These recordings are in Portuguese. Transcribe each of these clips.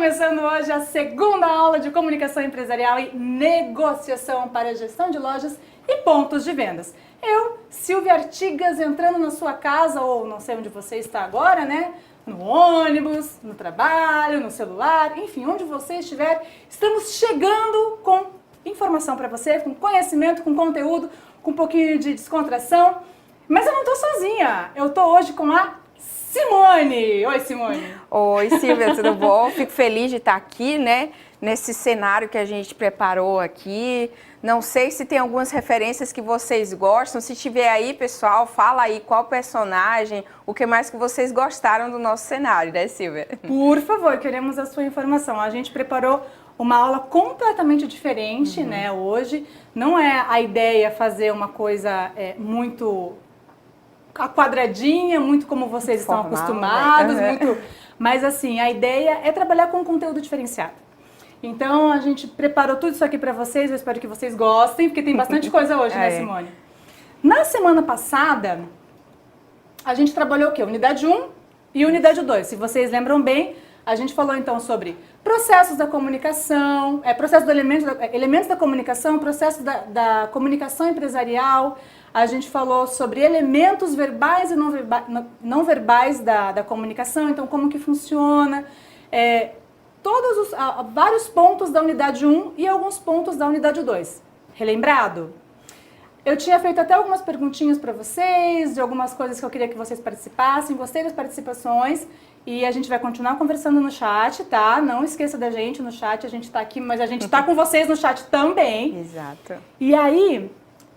começando hoje a segunda aula de comunicação empresarial e negociação para gestão de lojas e pontos de vendas. Eu, Silvia Artigas, entrando na sua casa, ou não sei onde você está agora, né? No ônibus, no trabalho, no celular, enfim, onde você estiver, estamos chegando com informação para você, com conhecimento, com conteúdo, com um pouquinho de descontração. Mas eu não estou sozinha, eu estou hoje com a Simone! Oi, Simone! Oi, Silvia, tudo bom? Fico feliz de estar aqui, né? Nesse cenário que a gente preparou aqui. Não sei se tem algumas referências que vocês gostam. Se tiver aí, pessoal, fala aí qual personagem, o que mais que vocês gostaram do nosso cenário, né, Silvia? Por favor, queremos a sua informação. A gente preparou uma aula completamente diferente, né, hoje. Não é a ideia fazer uma coisa muito a quadradinha, muito como vocês estão acostumados, né? muito... Mas assim, a ideia é trabalhar com conteúdo diferenciado. Então a gente preparou tudo isso aqui para vocês, eu espero que vocês gostem, porque tem bastante coisa hoje, né, Simone? Na semana passada, a gente trabalhou o quê? Unidade 1 e Unidade 2. Se vocês lembram bem, a gente falou então sobre processos da comunicação, elementos da comunicação, processo da comunicação empresarial. A gente falou sobre elementos verbais e não verbais da comunicação, então como que funciona, vários pontos da unidade 1 e alguns pontos da unidade 2. Relembrado? Eu tinha feito até algumas perguntinhas para vocês, de algumas coisas que eu queria que vocês participassem, gostei das participações e a gente vai continuar conversando no chat, tá? Não esqueça da gente no chat, a gente tá aqui, mas a gente tá com vocês no chat também. Exato. E aí...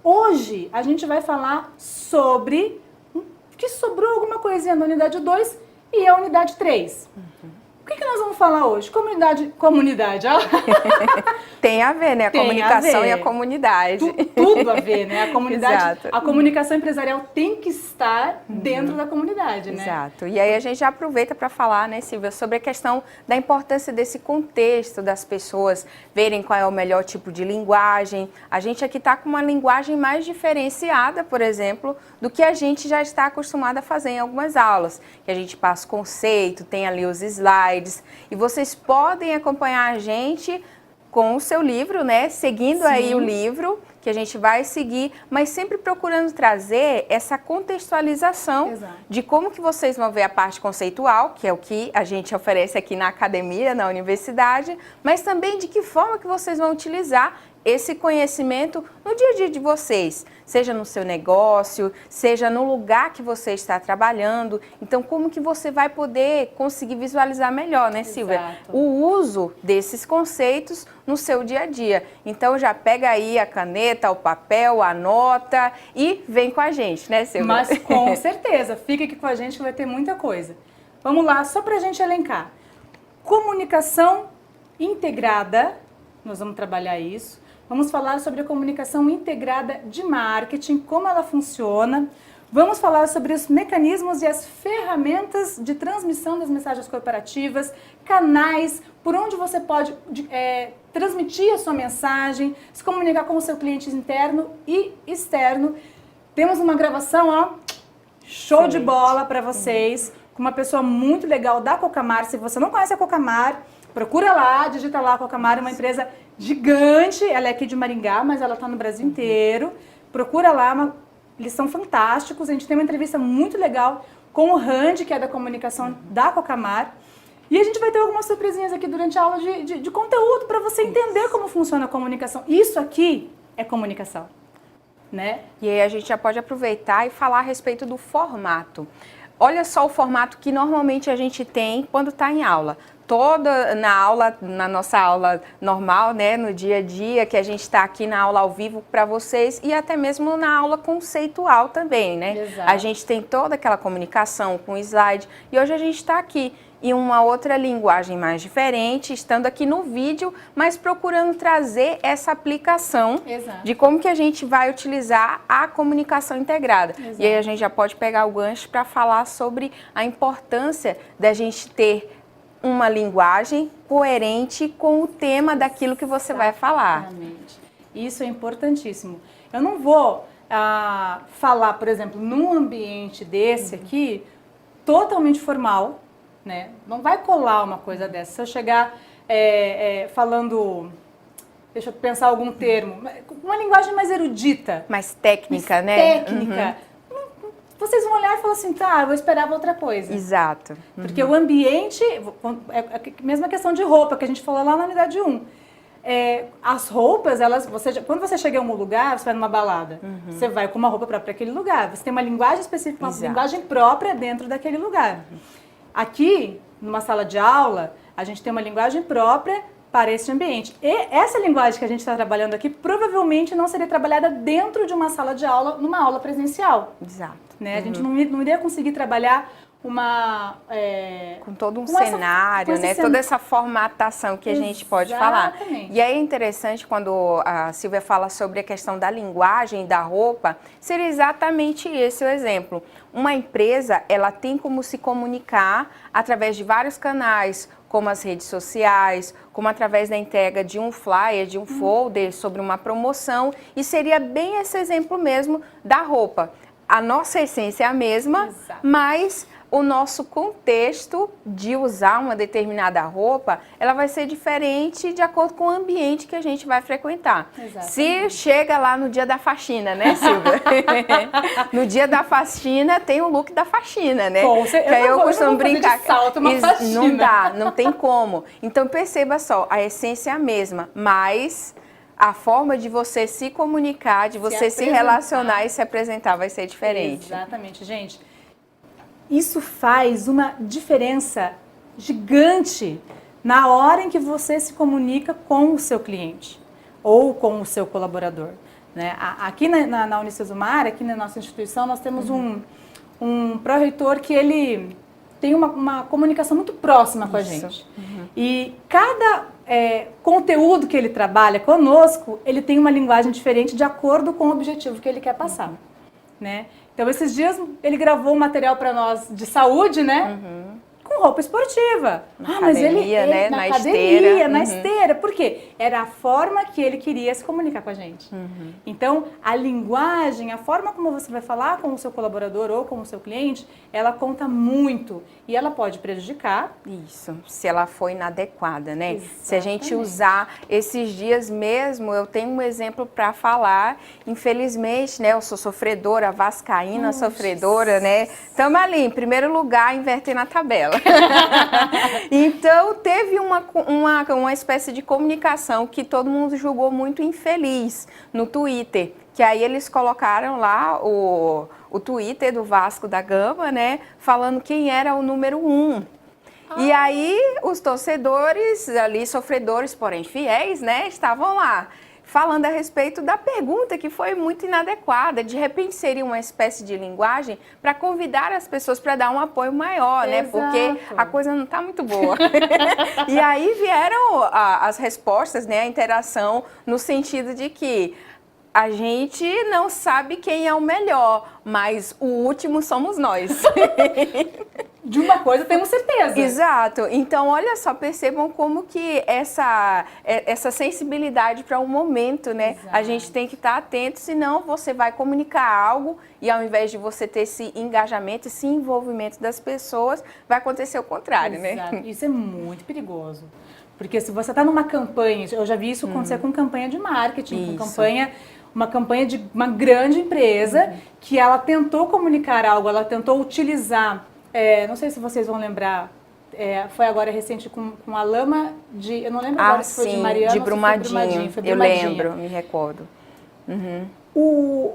Hoje a gente vai falar sobre que sobrou alguma coisinha na unidade 2 e a unidade 3. O que nós vamos falar hoje? Comunidade, ó. Tem a ver, né? A comunicação e a comunidade. Tudo a ver, né? A comunidade, Exato. A comunicação empresarial tem que estar dentro da comunidade, né? Exato. E aí a gente já aproveita para falar, né, Silvia, sobre a questão da importância desse contexto das pessoas verem qual é o melhor tipo de linguagem. A gente aqui está com uma linguagem mais diferenciada, por exemplo, do que a gente já está acostumado a fazer em algumas aulas. Que a gente passa o conceito, tem ali os slides, e vocês podem acompanhar a gente com o seu livro, né? Seguindo Sim. aí o livro que a gente vai seguir, mas sempre procurando trazer essa contextualização. Exato. De como que vocês vão ver a parte conceitual, que é o que a gente oferece aqui na academia, na universidade, mas também de que forma que vocês vão utilizar esse conhecimento no dia a dia de vocês, seja no seu negócio, seja no lugar que você está trabalhando. Então, como que você vai poder conseguir visualizar melhor, né, Silvia? Exato. O uso desses conceitos no seu dia a dia. Então, já pega aí a caneta, o papel, anota e vem com a gente, né, Silvia? Mas com certeza, fica aqui com a gente que vai ter muita coisa. Vamos lá, só para a gente elencar. Comunicação integrada, nós vamos trabalhar isso. Vamos falar sobre a comunicação integrada de marketing, como ela funciona. Vamos falar sobre os mecanismos e as ferramentas de transmissão das mensagens corporativas, canais, por onde você pode transmitir a sua mensagem, se comunicar com o seu cliente interno e externo. Temos uma gravação, ó, show de bola para vocês, com uma pessoa muito legal da Cocamar. Se você não conhece a Cocamar, procura lá, digita lá, a Cocamar é uma empresa gigante, ela é aqui de Maringá, mas ela está no Brasil inteiro. Procura lá, eles são fantásticos. A gente tem uma entrevista muito legal com o Randy, que é da comunicação da Cocamar. E a gente vai ter algumas surpresinhas aqui durante a aula de conteúdo para você entender como funciona a comunicação. Isso aqui é comunicação, né? E aí a gente já pode aproveitar e falar a respeito do formato. Olha só o formato que normalmente a gente tem quando está em aula. Na nossa aula normal, né, no dia a dia, que a gente está aqui na aula ao vivo para vocês e até mesmo na aula conceitual também, né? Exato. A gente tem toda aquela comunicação com slide e hoje a gente está aqui em uma outra linguagem mais diferente, estando aqui no vídeo, mas procurando trazer essa aplicação. Exato. De como que a gente vai utilizar a comunicação integrada. Exato. E aí a gente já pode pegar o gancho para falar sobre a importância da gente ter uma linguagem coerente com o tema daquilo que você vai falar. Exatamente. Isso é importantíssimo. Eu não vou falar, por exemplo, num ambiente desse aqui, totalmente formal, né? Não vai colar uma coisa dessa. Se eu chegar falando, deixa eu pensar algum termo, uma linguagem mais erudita. Mais técnica, né? Técnica. Vocês vão olhar e falar assim, tá, eu esperava outra coisa. Exato. Porque o ambiente, é a mesma questão de roupa que a gente falou lá na unidade 1. As roupas, quando você chega em algum lugar, você vai numa balada, você vai com uma roupa própria para aquele lugar. Você tem uma linguagem específica, uma linguagem própria dentro daquele lugar. Aqui, numa sala de aula, a gente tem uma linguagem própria para esse ambiente. E essa linguagem que a gente está trabalhando aqui provavelmente não seria trabalhada dentro de uma sala de aula, numa aula presencial. Exato. Né? A gente não iria conseguir trabalhar com todo um cenário, né? Toda essa formatação que a gente pode falar. E é interessante quando a Silvia fala sobre a questão da linguagem da roupa, seria exatamente esse o exemplo. Uma empresa, ela tem como se comunicar através de vários canais, como as redes sociais, como através da entrega de um flyer, de um folder sobre uma promoção, e seria bem esse exemplo mesmo da roupa. A nossa essência é a mesma, mas o nosso contexto de usar uma determinada roupa, ela vai ser diferente de acordo com o ambiente que a gente vai frequentar. Exatamente. Se chega lá no dia da faxina, né, Silvia? No dia da faxina tem o look da faxina, né? Bom, que aí eu costumo brincar. De salto, uma faxina. Não dá, não tem como. Então perceba só, a essência é a mesma, mas a forma de você se comunicar, de você se relacionar e se apresentar vai ser diferente. Exatamente, gente. Isso faz uma diferença gigante na hora em que você se comunica com o seu cliente ou com o seu colaborador. Né? Aqui na Unicesumar, aqui na nossa instituição, nós temos um pró-reitor que ele tem uma comunicação muito próxima com a gente. E cada conteúdo que ele trabalha conosco, ele tem uma linguagem diferente de acordo com o objetivo que ele quer passar. Né? Então, esses dias ele gravou um material para nós de saúde, né? Com roupa esportiva. Mas academia, né? Na academia, esteira. Na esteira. Por quê? Era a forma que ele queria se comunicar com a gente. Então, a linguagem, a forma como você vai falar com o seu colaborador ou com o seu cliente, ela conta muito. E ela pode prejudicar. Isso, se ela for inadequada, né? Exatamente. Se a gente usar esses dias mesmo, eu tenho um exemplo para falar. Infelizmente, né? Eu sou sofredora, vascaína, sofredora, né? Estamos ali, em primeiro lugar, invertendo a tabela. Então, teve uma espécie de comunicação que todo mundo julgou muito infeliz no Twitter, que aí eles colocaram lá o Twitter do Vasco da Gama, né, falando quem era o número 1. E aí, os torcedores ali, sofredores, porém fiéis, né, estavam lá, falando a respeito da pergunta que foi muito inadequada. De repente seria uma espécie de linguagem para convidar as pessoas para dar um apoio maior, né? Porque a coisa não está muito boa. E aí vieram as respostas, né? A interação no sentido de que a gente não sabe quem é o melhor, mas o último somos nós. De uma coisa temos certeza. Exato. Então, olha só, percebam como que essa sensibilidade para o momento, né? Exato. A gente tem que estar atento, senão você vai comunicar algo e ao invés de você ter esse engajamento, esse envolvimento das pessoas, vai acontecer o contrário, Exato. né? Isso é muito perigoso. Porque se você está numa campanha, eu já vi isso acontecer com campanha de marketing, com uma campanha de uma grande empresa que ela tentou comunicar algo, ela tentou utilizar, não sei se vocês vão lembrar, foi agora recente com a lama de, eu não lembro agora se foi de Mariana de ou Brumadinho. Foi Eu Brumadinho. lembro, me recordo. O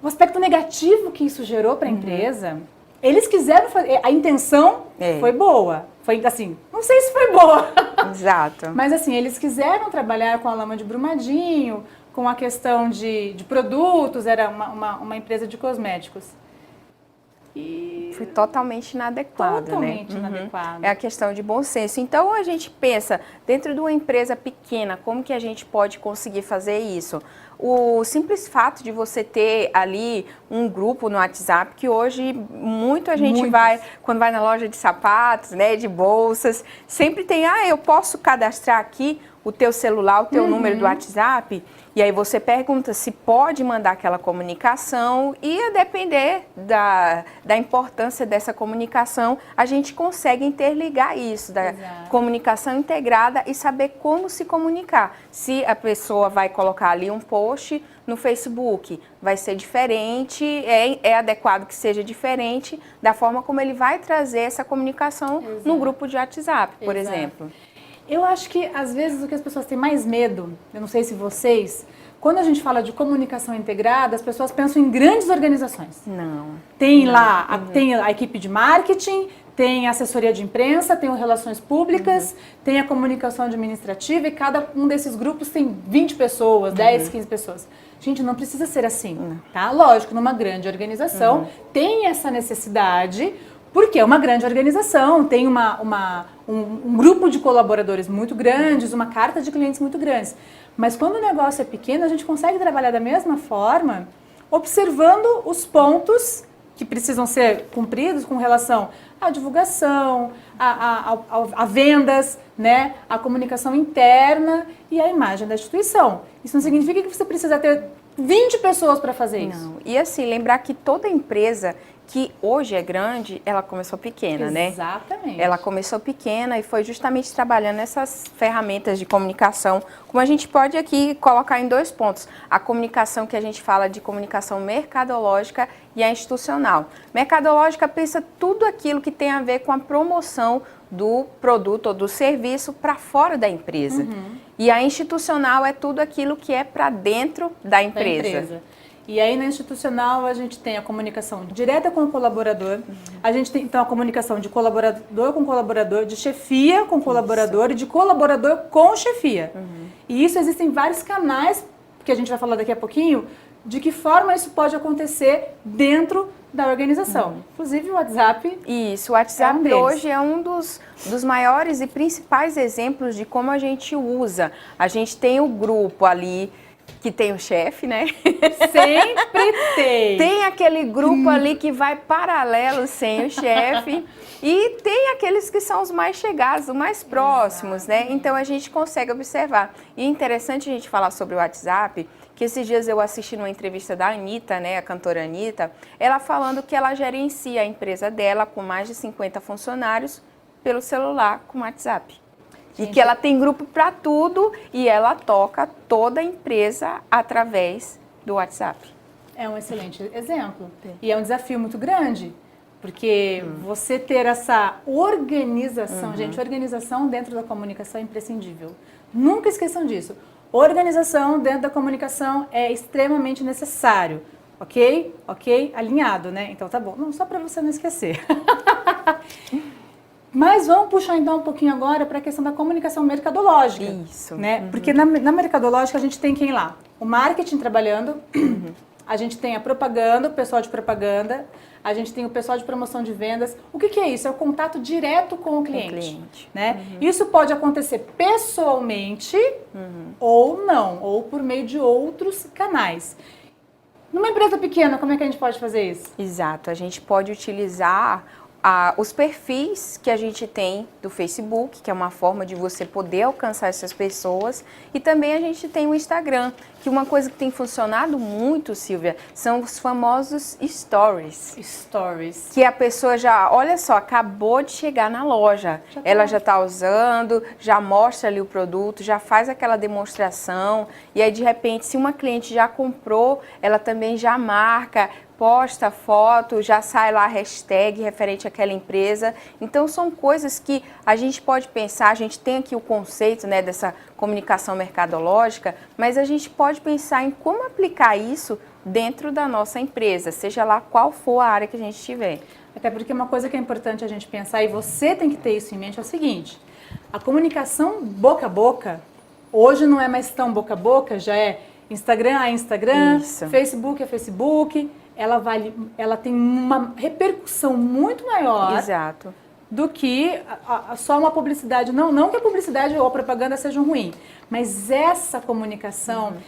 aspecto negativo que isso gerou para a empresa, eles quiseram fazer, a intenção foi boa, foi assim, não sei se foi boa. Exato. Mas assim, eles quiseram trabalhar com a lama de Brumadinho, com a questão de produtos, era uma empresa de cosméticos. E foi totalmente inadequado, totalmente né? inadequado. É a questão de bom senso. Então, a gente pensa, dentro de uma empresa pequena, como que a gente pode conseguir fazer isso? O simples fato de você ter ali um grupo no WhatsApp, que hoje muito a gente vai, quando vai na loja de sapatos, né, de bolsas, sempre tem, eu posso cadastrar aqui o teu celular, o teu número do WhatsApp, e aí você pergunta se pode mandar aquela comunicação e a depender da importância dessa comunicação, a gente consegue interligar isso, da comunicação integrada e saber como se comunicar. Se a pessoa vai colocar ali um post no Facebook, vai ser diferente, é adequado que seja diferente da forma como ele vai trazer essa comunicação no grupo de WhatsApp, por exemplo. Eu acho que, às vezes, o que as pessoas têm mais medo, eu não sei se vocês, quando a gente fala de comunicação integrada, as pessoas pensam em grandes organizações. Não. Tem lá, tem a equipe de marketing, tem a assessoria de imprensa, tem o relações públicas, tem a comunicação administrativa e cada um desses grupos tem 20 pessoas, 10, 15 pessoas. Gente, não precisa ser assim, tá? Lógico, numa grande organização tem essa necessidade, porque é uma grande organização, tem um grupo de colaboradores muito grandes, uma carta de clientes muito grandes. Mas quando o negócio é pequeno, a gente consegue trabalhar da mesma forma, observando os pontos que precisam ser cumpridos com relação à divulgação, a vendas, né, a comunicação interna e a imagem da instituição. Isso não significa que você precisa ter 20 pessoas para fazer isso. Não. E assim, lembrar que toda empresa que hoje é grande, ela começou pequena, né? Exatamente. Ela começou pequena e foi justamente trabalhando essas ferramentas de comunicação, como a gente pode aqui colocar em 2 pontos. A comunicação que a gente fala de comunicação mercadológica e a institucional. Mercadológica pensa tudo aquilo que tem a ver com a promoção do produto ou do serviço para fora da empresa. E a institucional é tudo aquilo que é para dentro da empresa. E aí na institucional a gente tem a comunicação direta com o colaborador, a gente tem então a comunicação de colaborador com colaborador, de chefia com colaborador e de colaborador com chefia. E isso existem vários canais, que a gente vai falar daqui a pouquinho, de que forma isso pode acontecer dentro da organização. Inclusive o WhatsApp. Isso, o WhatsApp hoje é um dos maiores e principais exemplos de como a gente usa. A gente tem o grupo ali, que tem o chefe, né? Sempre tem. Tem aquele grupo ali que vai paralelo sem o chefe. E tem aqueles que são os mais chegados, os mais próximos, né? Então a gente consegue observar. E é interessante a gente falar sobre o WhatsApp, que esses dias eu assisti numa entrevista da Anitta, né, a cantora Anitta, ela falando que ela gerencia a empresa dela com mais de 50 funcionários pelo celular com o WhatsApp. E que ela tem grupo para tudo e ela toca toda a empresa através do WhatsApp. É um excelente exemplo. E é um desafio muito grande, porque você ter essa organização, gente, organização dentro da comunicação é imprescindível. Nunca esqueçam disso. Organização dentro da comunicação é extremamente necessário. Ok? Ok? Alinhado, né? Então tá bom. Não, só para você não esquecer. Mas vamos puxar então um pouquinho agora para a questão da comunicação mercadológica. Isso. Né? Porque na mercadológica a gente tem quem lá? O marketing trabalhando, a gente tem a propaganda, o pessoal de propaganda, a gente tem o pessoal de promoção de vendas. O que é isso? É o contato direto com o cliente. Né? Isso pode acontecer pessoalmente ou não, ou por meio de outros canais. Numa empresa pequena, como é que a gente pode fazer isso? Exato, a gente pode utilizar os perfis que a gente tem do Facebook, que é uma forma de você poder alcançar essas pessoas, e também a gente tem o Instagram, que uma coisa que tem funcionado muito, Silvia, são os famosos stories. Stories. Que a pessoa já, olha só, acabou de chegar na loja, ela já está usando, já mostra ali o produto, já faz aquela demonstração, e aí de repente, se uma cliente já comprou, ela também já marca, posta foto, já sai lá a hashtag referente àquela empresa. Então são coisas que a gente pode pensar, a gente tem aqui o conceito, né, dessa comunicação mercadológica, mas a gente pode pensar em como aplicar isso dentro da nossa empresa, seja lá qual for a área que a gente tiver. Até porque uma coisa que é importante a gente pensar, e você tem que ter isso em mente, é o seguinte: a comunicação boca a boca, hoje não é mais tão boca a boca, já é Instagram a Instagram, Isso. Facebook a Facebook. Ela tem uma repercussão muito maior. Exato. Do que só uma publicidade. Não que a publicidade ou a propaganda sejam ruim, mas essa comunicação,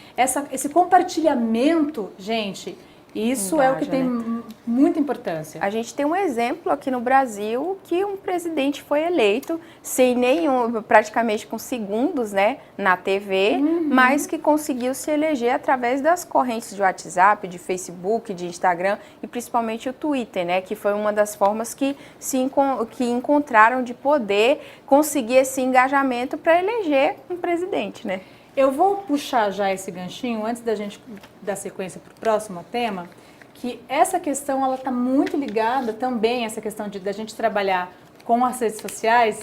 esse compartilhamento, gente, Isso é o que tem muita importância. A gente tem um exemplo aqui no Brasil que um presidente foi eleito sem nenhum, praticamente com segundos, né, na TV, mas que conseguiu se eleger através das correntes de WhatsApp, de Facebook, de Instagram e principalmente o Twitter, né, que foi uma das formas que que encontraram de poder conseguir esse engajamento para eleger um presidente, né? Eu vou puxar já esse ganchinho antes da gente dar sequência para o próximo tema, que essa questão ela está muito ligada também, essa questão da gente trabalhar com as redes sociais,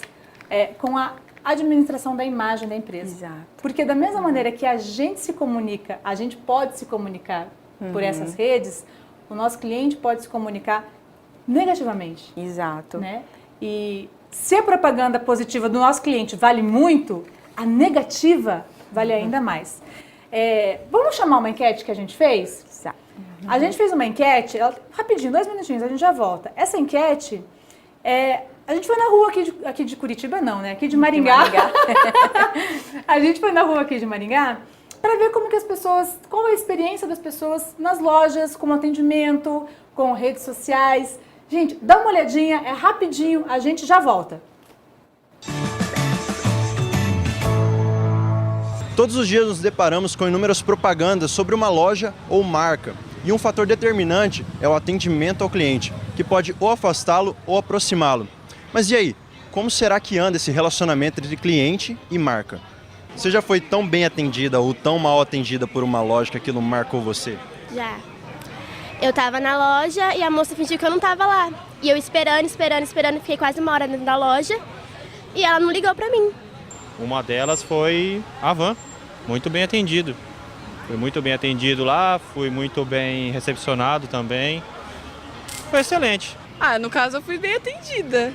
com a administração da imagem da empresa. Exato. Porque da mesma maneira que a gente se comunica, a gente pode se comunicar por essas redes, o nosso cliente pode se comunicar negativamente. Exato. Né? E se a propaganda positiva do nosso cliente vale muito, a negativa vale ainda mais. Vamos chamar uma enquete que a gente fez? Exato. A gente fez uma enquete, rapidinho, 2 minutinhos, a gente já volta. Essa enquete, a gente foi na rua aqui de Curitiba, não, né? Aqui de Maringá. A gente foi na rua aqui de Maringá para ver como que as pessoas, qual a experiência das pessoas nas lojas, com atendimento, com redes sociais. Gente, dá uma olhadinha, é rapidinho, a gente já volta. Todos os dias nos deparamos com inúmeras propagandas sobre uma loja ou marca. E um fator determinante é o atendimento ao cliente, que pode ou afastá-lo ou aproximá-lo. Mas e aí, como será que anda esse relacionamento entre cliente e marca? Você já foi tão bem atendida ou tão mal atendida por uma loja que aquilo marcou você? Já. Eu tava na loja e a moça fingiu que eu não tava lá. E eu esperando, fiquei quase uma hora dentro da loja e ela não ligou pra mim. Uma delas foi a Van, muito bem atendido. Fui muito bem atendido lá, fui muito bem recepcionado também. Foi excelente. No caso eu fui bem atendida.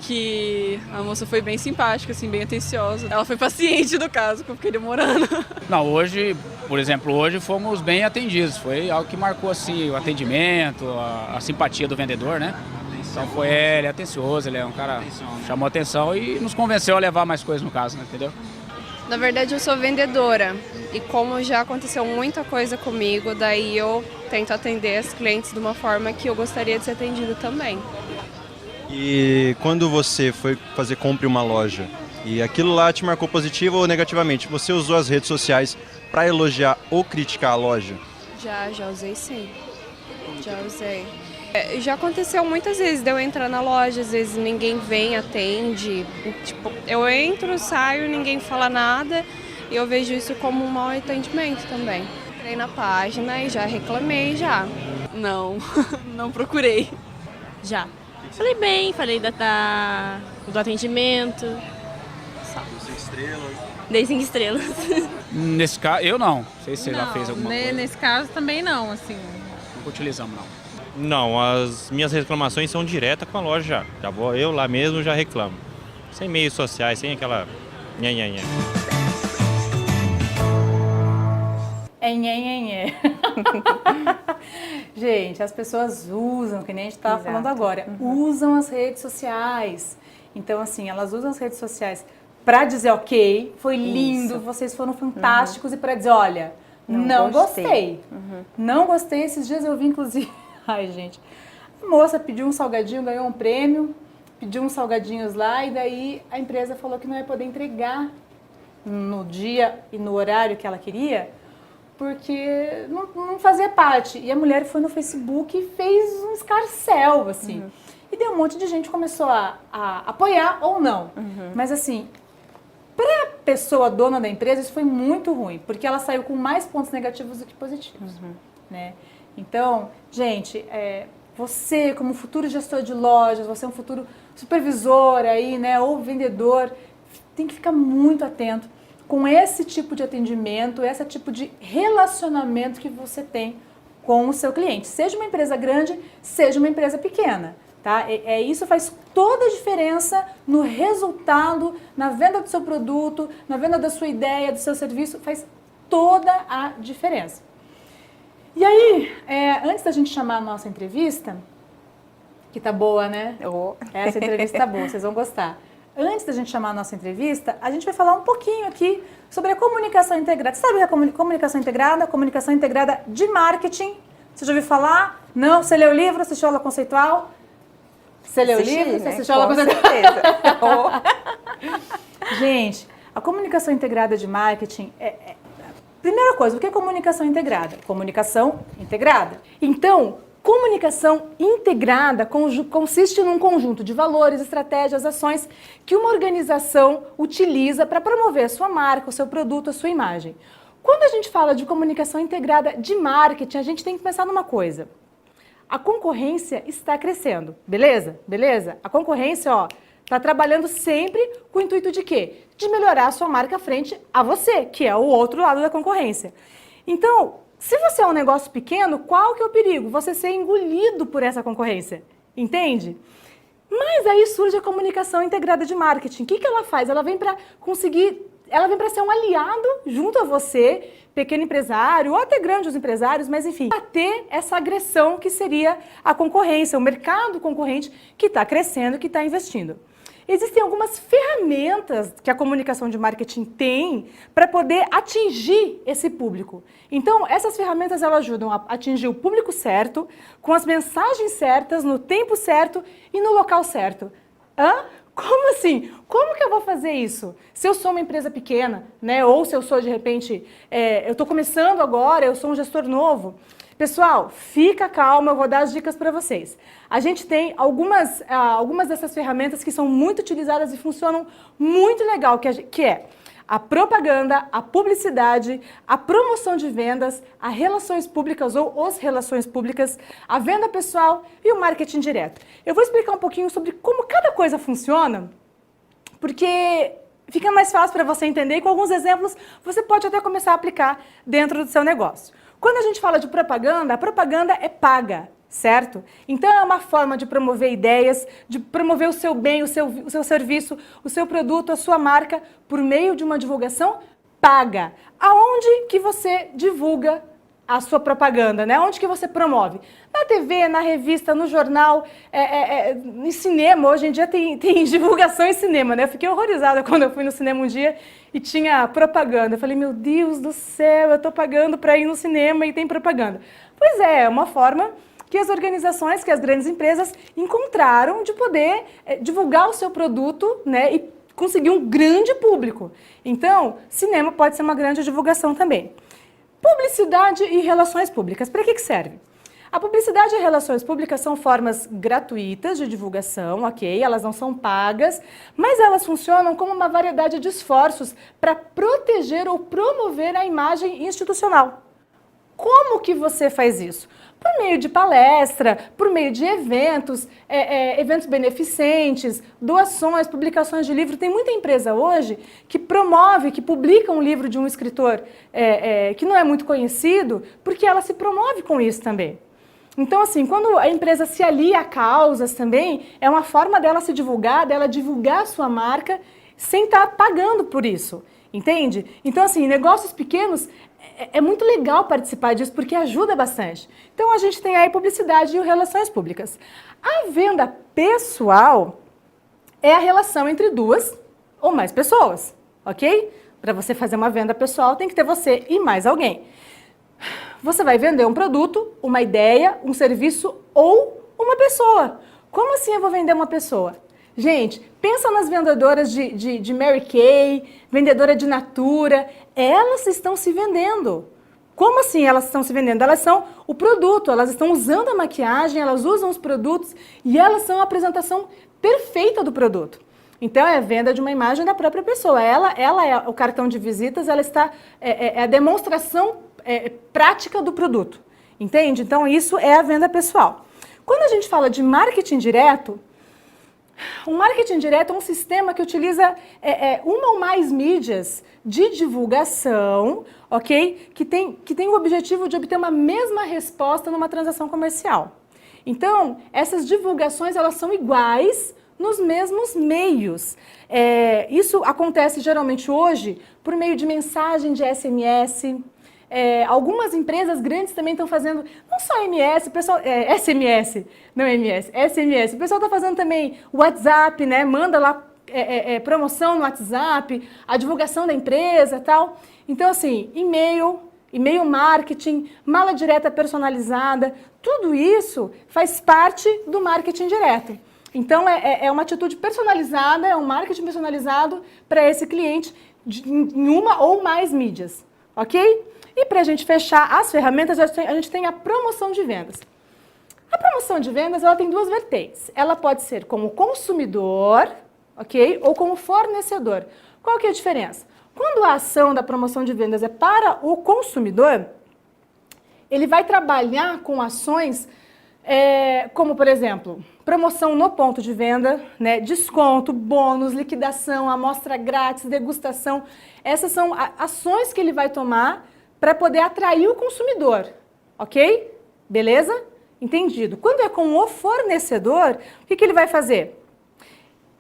Que a moça foi bem simpática, assim, bem atenciosa. Ela foi paciente no caso, que eu fiquei demorando. Não, hoje, por exemplo, hoje fomos bem atendidos. Foi algo que marcou assim o atendimento, a simpatia do vendedor, né? Então ele é atencioso, ele é um cara que chamou atenção e nos convenceu a levar mais coisas no caso, né? Entendeu? Na verdade eu sou vendedora e como já aconteceu muita coisa comigo, daí eu tento atender as clientes de uma forma que eu gostaria de ser atendida também. E quando você foi fazer compra em uma loja e aquilo lá te marcou positivo ou negativamente, você usou as redes sociais para elogiar ou criticar a loja? Já usei sim, já usei. Já aconteceu muitas vezes de eu entrar na loja, às vezes ninguém vem, atende. Tipo, eu entro, saio, ninguém fala nada e eu vejo isso como um mau atendimento também. Entrei na página e já reclamei já. Não, não procurei. Já. Falei bem, falei do atendimento. Só. Dei 5 estrelas. Dei 5 estrelas. Nesse caso, eu não. Não sei se você já fez alguma coisa. Nesse caso também não, assim. Nunca utilizamos, não. Não, as minhas reclamações são diretas com a loja já. Eu lá mesmo já reclamo. Sem meios sociais, sem aquela... Nhanhanhã. Gente, as pessoas usam, que nem a gente estava falando agora, usam as redes sociais. Então, assim, elas usam as redes sociais para dizer, ok, foi lindo, vocês foram fantásticos, e para dizer, olha, não gostei. Não gostei. Esses dias eu vi, inclusive, ai, gente, a moça pediu um salgadinho, ganhou um prêmio, pediu uns salgadinhos lá, e daí a empresa falou que não ia poder entregar no dia e no horário que ela queria, porque não fazia parte. E a mulher foi no Facebook e fez um escarcéu, assim. E deu um monte de gente que começou a apoiar ou não. Mas, assim, para a pessoa dona da empresa, isso foi muito ruim, porque ela saiu com mais pontos negativos do que positivos. Né? Então, gente, você como futuro gestor de lojas, você é um futuro supervisor aí, né, ou vendedor, tem que ficar muito atento com esse tipo de atendimento, esse tipo de relacionamento que você tem com o seu cliente. Seja uma empresa grande, seja uma empresa pequena. Tá? Isso faz toda a diferença no resultado, na venda do seu produto, na venda da sua ideia, do seu serviço, faz toda a diferença. E aí, antes da gente chamar a nossa entrevista, que tá boa, né? Essa entrevista tá boa, vocês vão gostar. Antes da gente chamar a nossa entrevista, a gente vai falar um pouquinho aqui sobre a comunicação integrada. Sabe a comunicação integrada? Comunicação integrada de marketing Você já ouviu falar? Não? Você leu o livro, assistiu a aula conceitual? Você leu o Assisti, livro? Você né? assistiu a aula Com conceitual? certeza. Gente, a comunicação integrada de marketing primeira coisa, o que é comunicação integrada? Comunicação integrada. Então, comunicação integrada consiste num conjunto de valores, estratégias, ações que uma organização utiliza para promover a sua marca, o seu produto, a sua imagem. Quando a gente fala de comunicação integrada de marketing, a gente tem que pensar numa coisa. A concorrência está crescendo, beleza? Beleza? A concorrência, ó, está trabalhando sempre com o intuito de quê? De melhorar a sua marca frente a você, que é o outro lado da concorrência. Então, se você é um negócio pequeno, qual que é o perigo? Você ser engolido por essa concorrência, entende? Mas aí surge a comunicação integrada de marketing. O que ela faz? Ela vem para ser um aliado junto a você, pequeno empresário, ou até grandes empresários, mas enfim, para ter essa agressão que seria a concorrência, o mercado concorrente que está crescendo, que está investindo. Existem algumas ferramentas que a comunicação de marketing tem para poder atingir esse público. Então, essas ferramentas elas ajudam a atingir o público certo, com as mensagens certas, no tempo certo e no local certo. Como assim? Como que eu vou fazer isso? Se eu sou uma empresa pequena, né? Ou se eu sou, de repente, eu estou começando agora, eu sou um gestor novo. Pessoal, fica calma, eu vou dar as dicas para vocês. A gente tem algumas dessas ferramentas que são muito utilizadas e funcionam muito legal, que é a propaganda, a publicidade, a promoção de vendas, as relações públicas ou as relações públicas, a venda pessoal e o marketing direto. Eu vou explicar um pouquinho sobre como cada coisa funciona, porque fica mais fácil para você entender e com alguns exemplos você pode até começar a aplicar dentro do seu negócio. Quando a gente fala de propaganda, a propaganda é paga, certo? Então é uma forma de promover ideias, de promover o seu bem, o seu serviço, o seu produto, a sua marca, por meio de uma divulgação paga. Aonde que você divulga a sua propaganda, né? Onde que você promove? Na TV, na revista, no jornal, em cinema. Hoje em dia tem divulgação em cinema, né? Eu fiquei horrorizada quando eu fui no cinema um dia e tinha propaganda. Eu falei, meu Deus do céu, eu estou pagando para ir no cinema e tem propaganda. Pois é uma forma que as organizações, que as grandes empresas encontraram de poder divulgar o seu produto, né? E conseguir um grande público. Então, cinema pode ser uma grande divulgação também. Publicidade e relações públicas. Para que serve? A publicidade e relações públicas são formas gratuitas de divulgação, ok? Elas não são pagas, mas elas funcionam como uma variedade de esforços para proteger ou promover a imagem institucional. Como que você faz isso? Por meio de palestra, por meio de eventos, eventos beneficentes, doações, publicações de livro. Tem muita empresa hoje que promove, que publica um livro de um escritor que não é muito conhecido, porque ela se promove com isso também. Então, assim, quando a empresa se alia a causas também, é uma forma dela se divulgar, dela divulgar a sua marca sem estar pagando por isso, entende? Então, assim, negócios pequenos, é muito legal participar disso porque ajuda bastante. Então, a gente tem aí publicidade e relações públicas. A venda pessoal é a relação entre duas ou mais pessoas, ok? Para você fazer uma venda pessoal, tem que ter você e mais alguém. Você vai vender um produto, uma ideia, um serviço ou uma pessoa. Como assim eu vou vender uma pessoa? Gente, pensa nas vendedoras de Mary Kay, vendedora de Natura. Elas estão se vendendo. Como assim elas estão se vendendo? Elas são o produto, elas estão usando a maquiagem, elas usam os produtos e elas são a apresentação perfeita do produto. Então, é a venda de uma imagem da própria pessoa. Ela é o cartão de visitas, ela está a demonstração prática do produto. Entende? Então, isso é a venda pessoal. Quando a gente fala de marketing direto, o marketing direto é um sistema que utiliza uma ou mais mídias de divulgação, ok? Que tem o objetivo de obter uma mesma resposta numa transação comercial. Então, essas divulgações elas são iguais nos mesmos meios. Isso acontece geralmente hoje por meio de mensagem de SMS. Algumas empresas grandes também estão fazendo, não só SMS, o pessoal, SMS, não MS, SMS. O pessoal está fazendo também WhatsApp, né? Manda lá promoção no WhatsApp, a divulgação da empresa e tal. Então, assim, e-mail, e-mail marketing, mala direta personalizada, tudo isso faz parte do marketing direto. Então, é uma atitude personalizada, é um marketing personalizado para esse cliente em uma ou mais mídias, ok? E para a gente fechar as ferramentas, a gente tem a promoção de vendas. A promoção de vendas, ela tem duas vertentes. Ela pode ser como consumidor, ok? Ou como fornecedor. Qual que é a diferença? Quando a ação da promoção de vendas é para o consumidor, ele vai trabalhar com ações como, por exemplo, promoção no ponto de venda, né? Desconto, bônus, liquidação, amostra grátis, degustação. Essas são ações que ele vai tomar para poder atrair o consumidor, ok? Beleza? Entendido. Quando é com o fornecedor, o que ele vai fazer?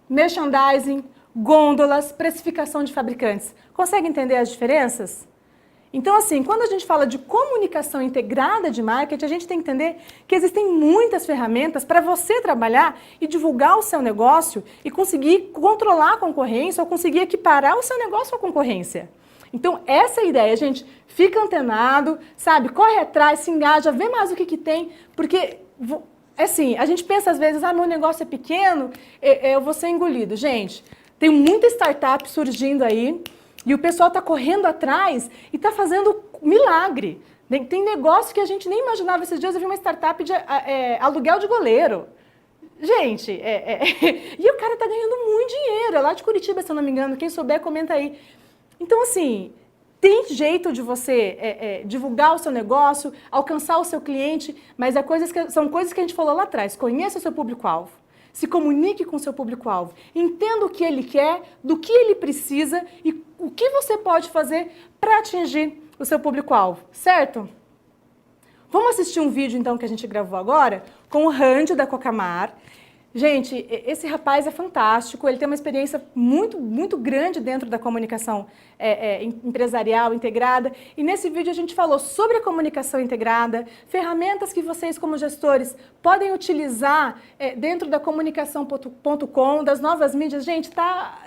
Merchandising, gôndolas, precificação de fabricantes. Consegue entender as diferenças? Então, assim, quando a gente fala de comunicação integrada de marketing, a gente tem que entender que existem muitas ferramentas para você trabalhar e divulgar o seu negócio e conseguir controlar a concorrência ou conseguir equiparar o seu negócio à concorrência. Então, essa é a ideia, gente. Fica antenado, sabe? Corre atrás, se engaja, vê mais o que tem, porque, assim, a gente pensa às vezes, meu negócio é pequeno, eu vou ser engolido. Gente, tem muita startup surgindo aí e o pessoal está correndo atrás e está fazendo milagre. Tem negócio que a gente nem imaginava. Esses dias eu vi uma startup de aluguel de goleiro. Gente, e o cara está ganhando muito dinheiro. É lá de Curitiba, se eu não me engano. Quem souber, comenta aí. Então, assim, tem jeito de você divulgar o seu negócio, alcançar o seu cliente, mas são coisas que a gente falou lá atrás. Conheça o seu público-alvo, se comunique com o seu público-alvo, entenda o que ele quer, do que ele precisa e o que você pode fazer para atingir o seu público-alvo, certo? Vamos assistir um vídeo, então, que a gente gravou agora com o Randy, da Cocamar. Gente, esse rapaz é fantástico, ele tem uma experiência muito, muito grande dentro da comunicação empresarial integrada. E nesse vídeo a gente falou sobre a comunicação integrada, ferramentas que vocês como gestores podem utilizar dentro da comunicação.com, das novas mídias. Gente, tá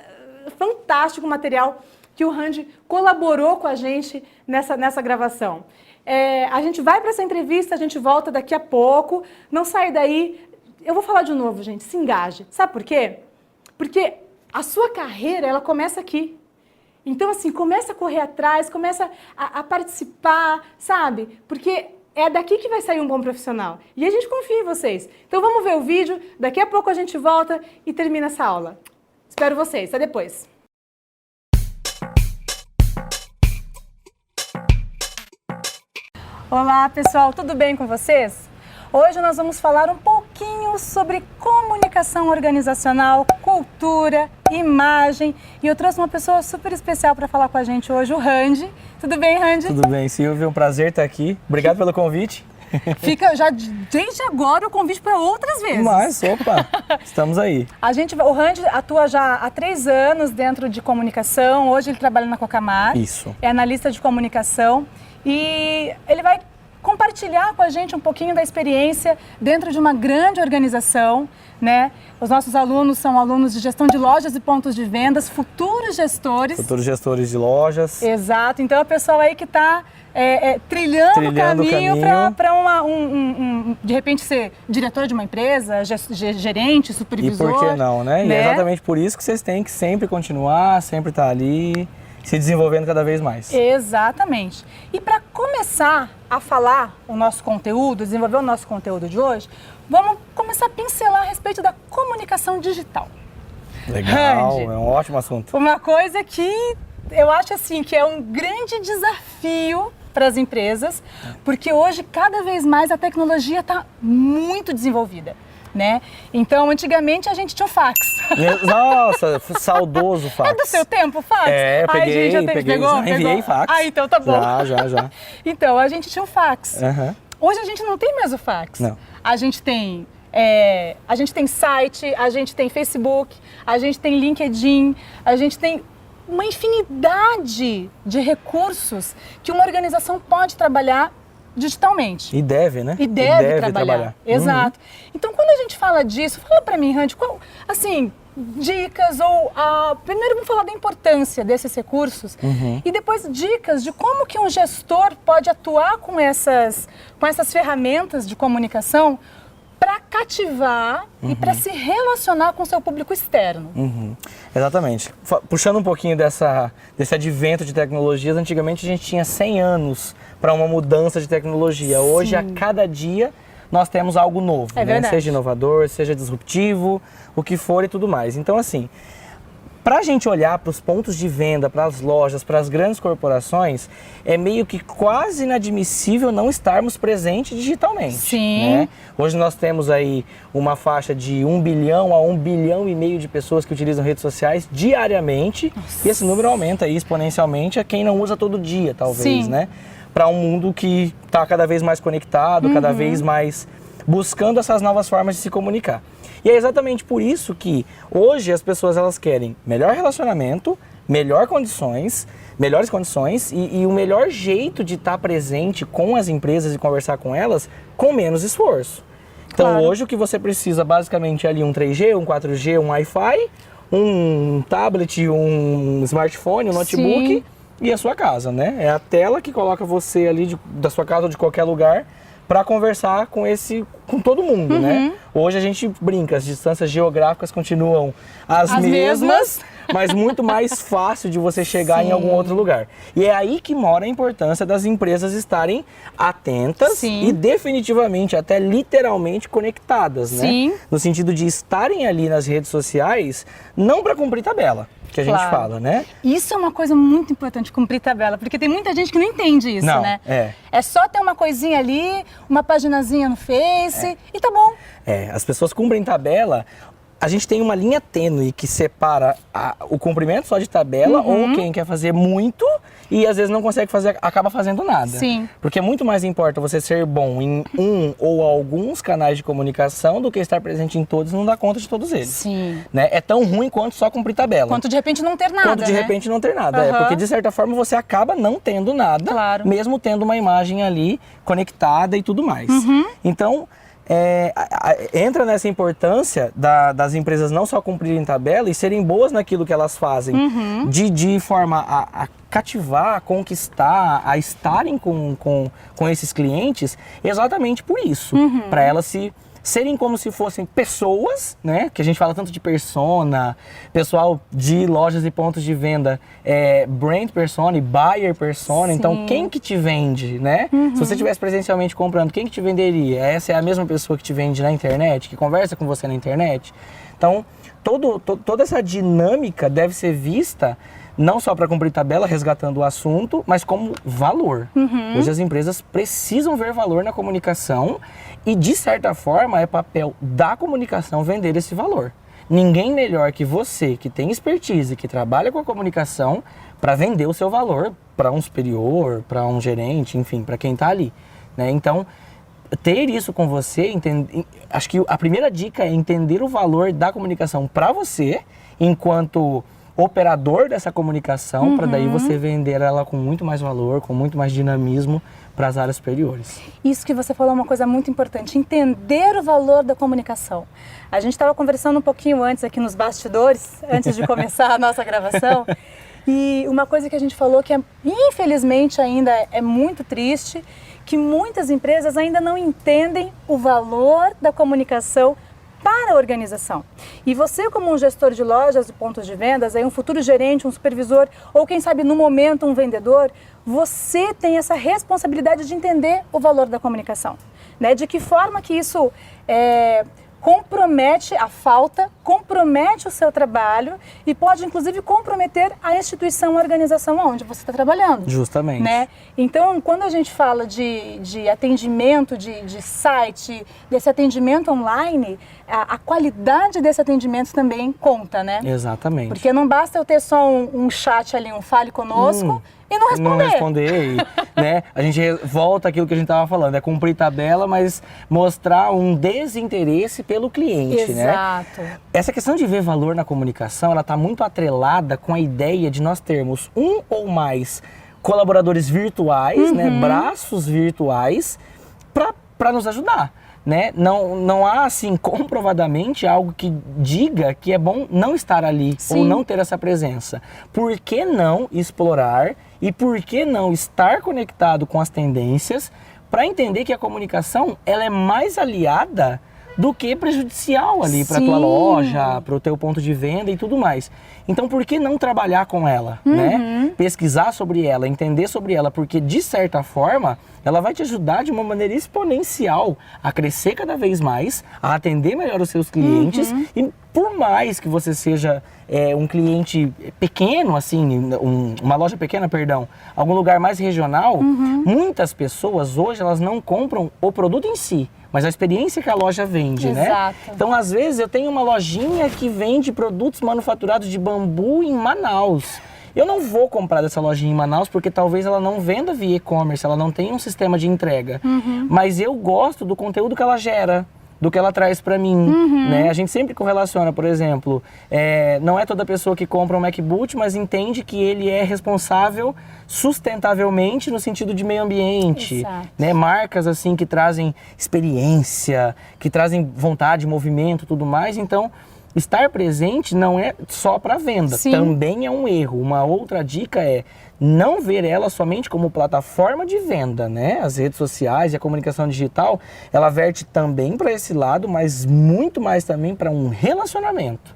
fantástico o material que o Randy colaborou com a gente nessa gravação. A gente vai para essa entrevista, a gente volta daqui a pouco, não sai daí. Eu vou falar de novo, gente, se engaje. Sabe por quê? Porque a sua carreira, ela começa aqui. Então, assim, começa a correr atrás, começa a participar, sabe? Porque é daqui que vai sair um bom profissional. E a gente confia em vocês. Então, vamos ver o vídeo, daqui a pouco a gente volta e termina essa aula. Espero vocês, até depois. Olá, pessoal, tudo bem com vocês? Hoje nós vamos falar um pouquinho sobre comunicação organizacional, cultura, imagem. E eu trouxe uma pessoa super especial para falar com a gente hoje, o Randy. Tudo bem, Randy? Tudo bem, Silvia. Um prazer estar aqui. Obrigado pelo convite. Fica já desde agora o convite para outras vezes. Mas, opa, estamos aí. O Randy atua já há 3 anos dentro de comunicação. Hoje ele trabalha na Cocamar. Isso. É analista de comunicação. E ele vai compartilhar com a gente um pouquinho da experiência dentro de uma grande organização, né? Os nossos alunos são alunos de gestão de lojas e pontos de vendas, futuros gestores. Futuros gestores de lojas. Exato. Então, é o pessoal aí que está trilhando o caminho para de repente, ser diretor de uma empresa, gerente, supervisor. E por que não, né? E é exatamente por isso que vocês têm que sempre continuar, sempre estar ali, se desenvolvendo cada vez mais. Exatamente. E para começar a falar o nosso conteúdo, desenvolver o nosso conteúdo de hoje, vamos começar a pincelar a respeito da comunicação digital. Legal, Randy, é um ótimo assunto. Uma coisa que eu acho assim que é um grande desafio para as empresas, porque hoje cada vez mais a tecnologia está muito desenvolvida. Né? Então, antigamente a gente tinha o fax. Nossa, saudoso fax. É do seu tempo o fax? Peguei, já enviei fax. Então tá bom. Já. Então, a gente tinha o fax. Uhum. Hoje a gente não tem mais o fax. Não. A gente tem site, a gente tem Facebook, a gente tem LinkedIn, a gente tem uma infinidade de recursos que uma organização pode trabalhar digitalmente. E deve, né? E deve trabalhar. Exato. Então, quando a gente fala disso, fala para mim, Randy, qual, assim, dicas ou... primeiro vamos falar da importância desses recursos e depois dicas de como que um gestor pode atuar com essas ferramentas de comunicação para cativar e para se relacionar com o seu público externo. Exatamente. Puxando um pouquinho desse advento de tecnologias, antigamente a gente tinha 100 anos para uma mudança de tecnologia. Hoje, a cada dia, nós temos algo novo, né? Seja inovador, seja disruptivo, o que for e tudo mais. Então, assim, para a gente olhar para os pontos de venda, para as lojas, para as grandes corporações, é meio que quase inadmissível não estarmos presentes digitalmente. Sim. Né? Hoje nós temos aí uma faixa de 1 bilhão a 1,5 bilhão de pessoas que utilizam redes sociais diariamente. Nossa. E esse número aumenta aí exponencialmente a quem não usa todo dia, talvez, Sim. né? Para um mundo que está cada vez mais conectado, cada vez mais buscando essas novas formas de se comunicar. E é exatamente por isso que hoje as pessoas elas querem melhor relacionamento, melhores condições e o melhor jeito de estar presente com as empresas e conversar com elas com menos esforço. Então hoje o que você precisa basicamente é ali um 3G, um 4G, um Wi-Fi, um tablet, um smartphone, um notebook e a sua casa, né? É a tela que coloca você ali da sua casa ou de qualquer lugar para conversar com todo mundo, né? Hoje a gente brinca, as distâncias geográficas continuam as mesmas, mas muito mais fácil de você chegar em algum outro lugar. E é aí que mora a importância das empresas estarem atentas e definitivamente, até literalmente conectadas, né? No sentido de estarem ali nas redes sociais, não para cumprir tabela, que a gente fala, né? Isso é uma coisa muito importante, cumprir tabela, porque tem muita gente que não entende isso, né? É só ter uma coisinha ali, uma paginazinha no Face e tá bom. As pessoas cumprem tabela. A gente tem uma linha tênue que separa o cumprimento só de tabela ou quem quer fazer muito e às vezes não consegue fazer, acaba fazendo nada. Sim. Porque muito mais importa você ser bom em um ou alguns canais de comunicação do que estar presente em todos e não dar conta de todos eles. Sim. Né? É tão ruim quanto só cumprir tabela. Quanto de repente não ter nada, Quanto de repente não ter nada. Porque de certa forma você acaba não tendo nada, mesmo tendo uma imagem ali conectada e tudo mais. Então, entra nessa importância das empresas não só cumprirem tabela e serem boas naquilo que elas fazem, de forma a cativar, a conquistar, a estarem com esses clientes, exatamente por isso, para elas serem como se fossem pessoas, né? Que a gente fala tanto de persona, pessoal de lojas e pontos de venda, brand persona e buyer persona. Sim. Então, quem que te vende, né? Se você estivesse presencialmente comprando, quem que te venderia? Essa é a mesma pessoa que te vende na internet, que conversa com você na internet? Então, toda essa dinâmica deve ser vista não só para cumprir tabela, resgatando o assunto, mas como valor. Hoje as empresas precisam ver valor na comunicação e, de certa forma, é papel da comunicação vender esse valor. Ninguém melhor que você, que tem expertise, que trabalha com a comunicação, para vender o seu valor para um superior, para um gerente, enfim, para quem está ali, né? Então, ter isso com você, acho que a primeira dica é entender o valor da comunicação para você, enquanto operador dessa comunicação, para daí você vender ela com muito mais valor, com muito mais dinamismo para as áreas superiores. Isso que você falou é uma coisa muito importante, entender o valor da comunicação. A gente estava conversando um pouquinho antes aqui nos bastidores, antes de começar a nossa gravação, e uma coisa que a gente falou que infelizmente ainda é muito triste, que muitas empresas ainda não entendem o valor da comunicação para a organização. E você, como um gestor de lojas e pontos de vendas, aí um futuro gerente, um supervisor, ou quem sabe no momento um vendedor, você tem essa responsabilidade de entender o valor da comunicação, né? De que forma que isso compromete a falta, compromete o seu trabalho e pode inclusive comprometer a instituição, a organização onde você está trabalhando. Justamente. Né? Então, quando a gente fala de atendimento, de site, desse atendimento online, a qualidade desse atendimento também conta, né? Exatamente. Porque não basta eu ter só um chat ali, um fale conosco, e não responder. Não responder, né? A gente volta àquilo que a gente estava falando, é cumprir tabela, mas mostrar um desinteresse pelo cliente, né? Exato. Essa questão de ver valor na comunicação, ela está muito atrelada com a ideia de nós termos um ou mais colaboradores virtuais, né, braços virtuais, para nos ajudar. Né? Não há, assim, comprovadamente algo que diga que é bom não estar ali ou não ter essa presença. Por que não explorar e por que não estar conectado com as tendências para entender que a comunicação ela é mais aliada do que prejudicial ali para a tua loja, para o teu ponto de venda e tudo mais. Então, por que não trabalhar com ela, né? Pesquisar sobre ela, entender sobre ela, porque de certa forma ela vai te ajudar de uma maneira exponencial a crescer cada vez mais, a atender melhor os seus clientes e por mais que você seja um cliente pequeno, assim, uma loja pequena, perdão, algum lugar mais regional, muitas pessoas hoje elas não compram o produto em si, mas a experiência que a loja vende, né? Então, às vezes, eu tenho uma lojinha que vende produtos manufaturados de bambu em Manaus. Eu não vou comprar dessa lojinha em Manaus porque talvez ela não venda via e-commerce, ela não tenha um sistema de entrega. Mas eu gosto do conteúdo que ela gera, do que ela traz para mim, né? A gente sempre correlaciona, por exemplo, não é toda pessoa que compra um MacBook, mas entende que ele é responsável sustentavelmente no sentido de meio ambiente, né? Marcas assim que trazem experiência, que trazem vontade, movimento, tudo mais. Então, estar presente não é só para venda, também é um erro. Uma outra dica é não ver ela somente como plataforma de venda, né? As redes sociais e a comunicação digital, ela verte também para esse lado, mas muito mais também para um relacionamento,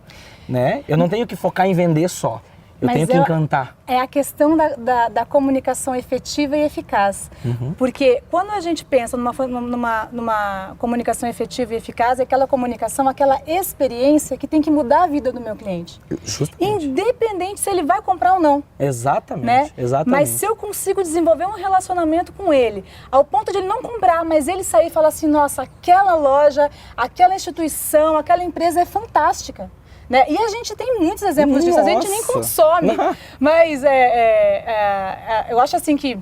né? Eu não tenho que focar em vender só. Eu tenho que encantar. É a questão da comunicação efetiva e eficaz. Porque quando a gente pensa numa comunicação efetiva e eficaz, é aquela comunicação, aquela experiência que tem que mudar a vida do meu cliente. Justamente. Independente se ele vai comprar ou não. Exatamente, né? exatamente. Mas se eu consigo desenvolver um relacionamento com ele, ao ponto de ele não comprar, mas ele sair e falar assim, nossa, aquela loja, aquela instituição, aquela empresa é fantástica. Né? E a gente tem muitos exemplos disso, a gente nem consome, mas eu acho assim que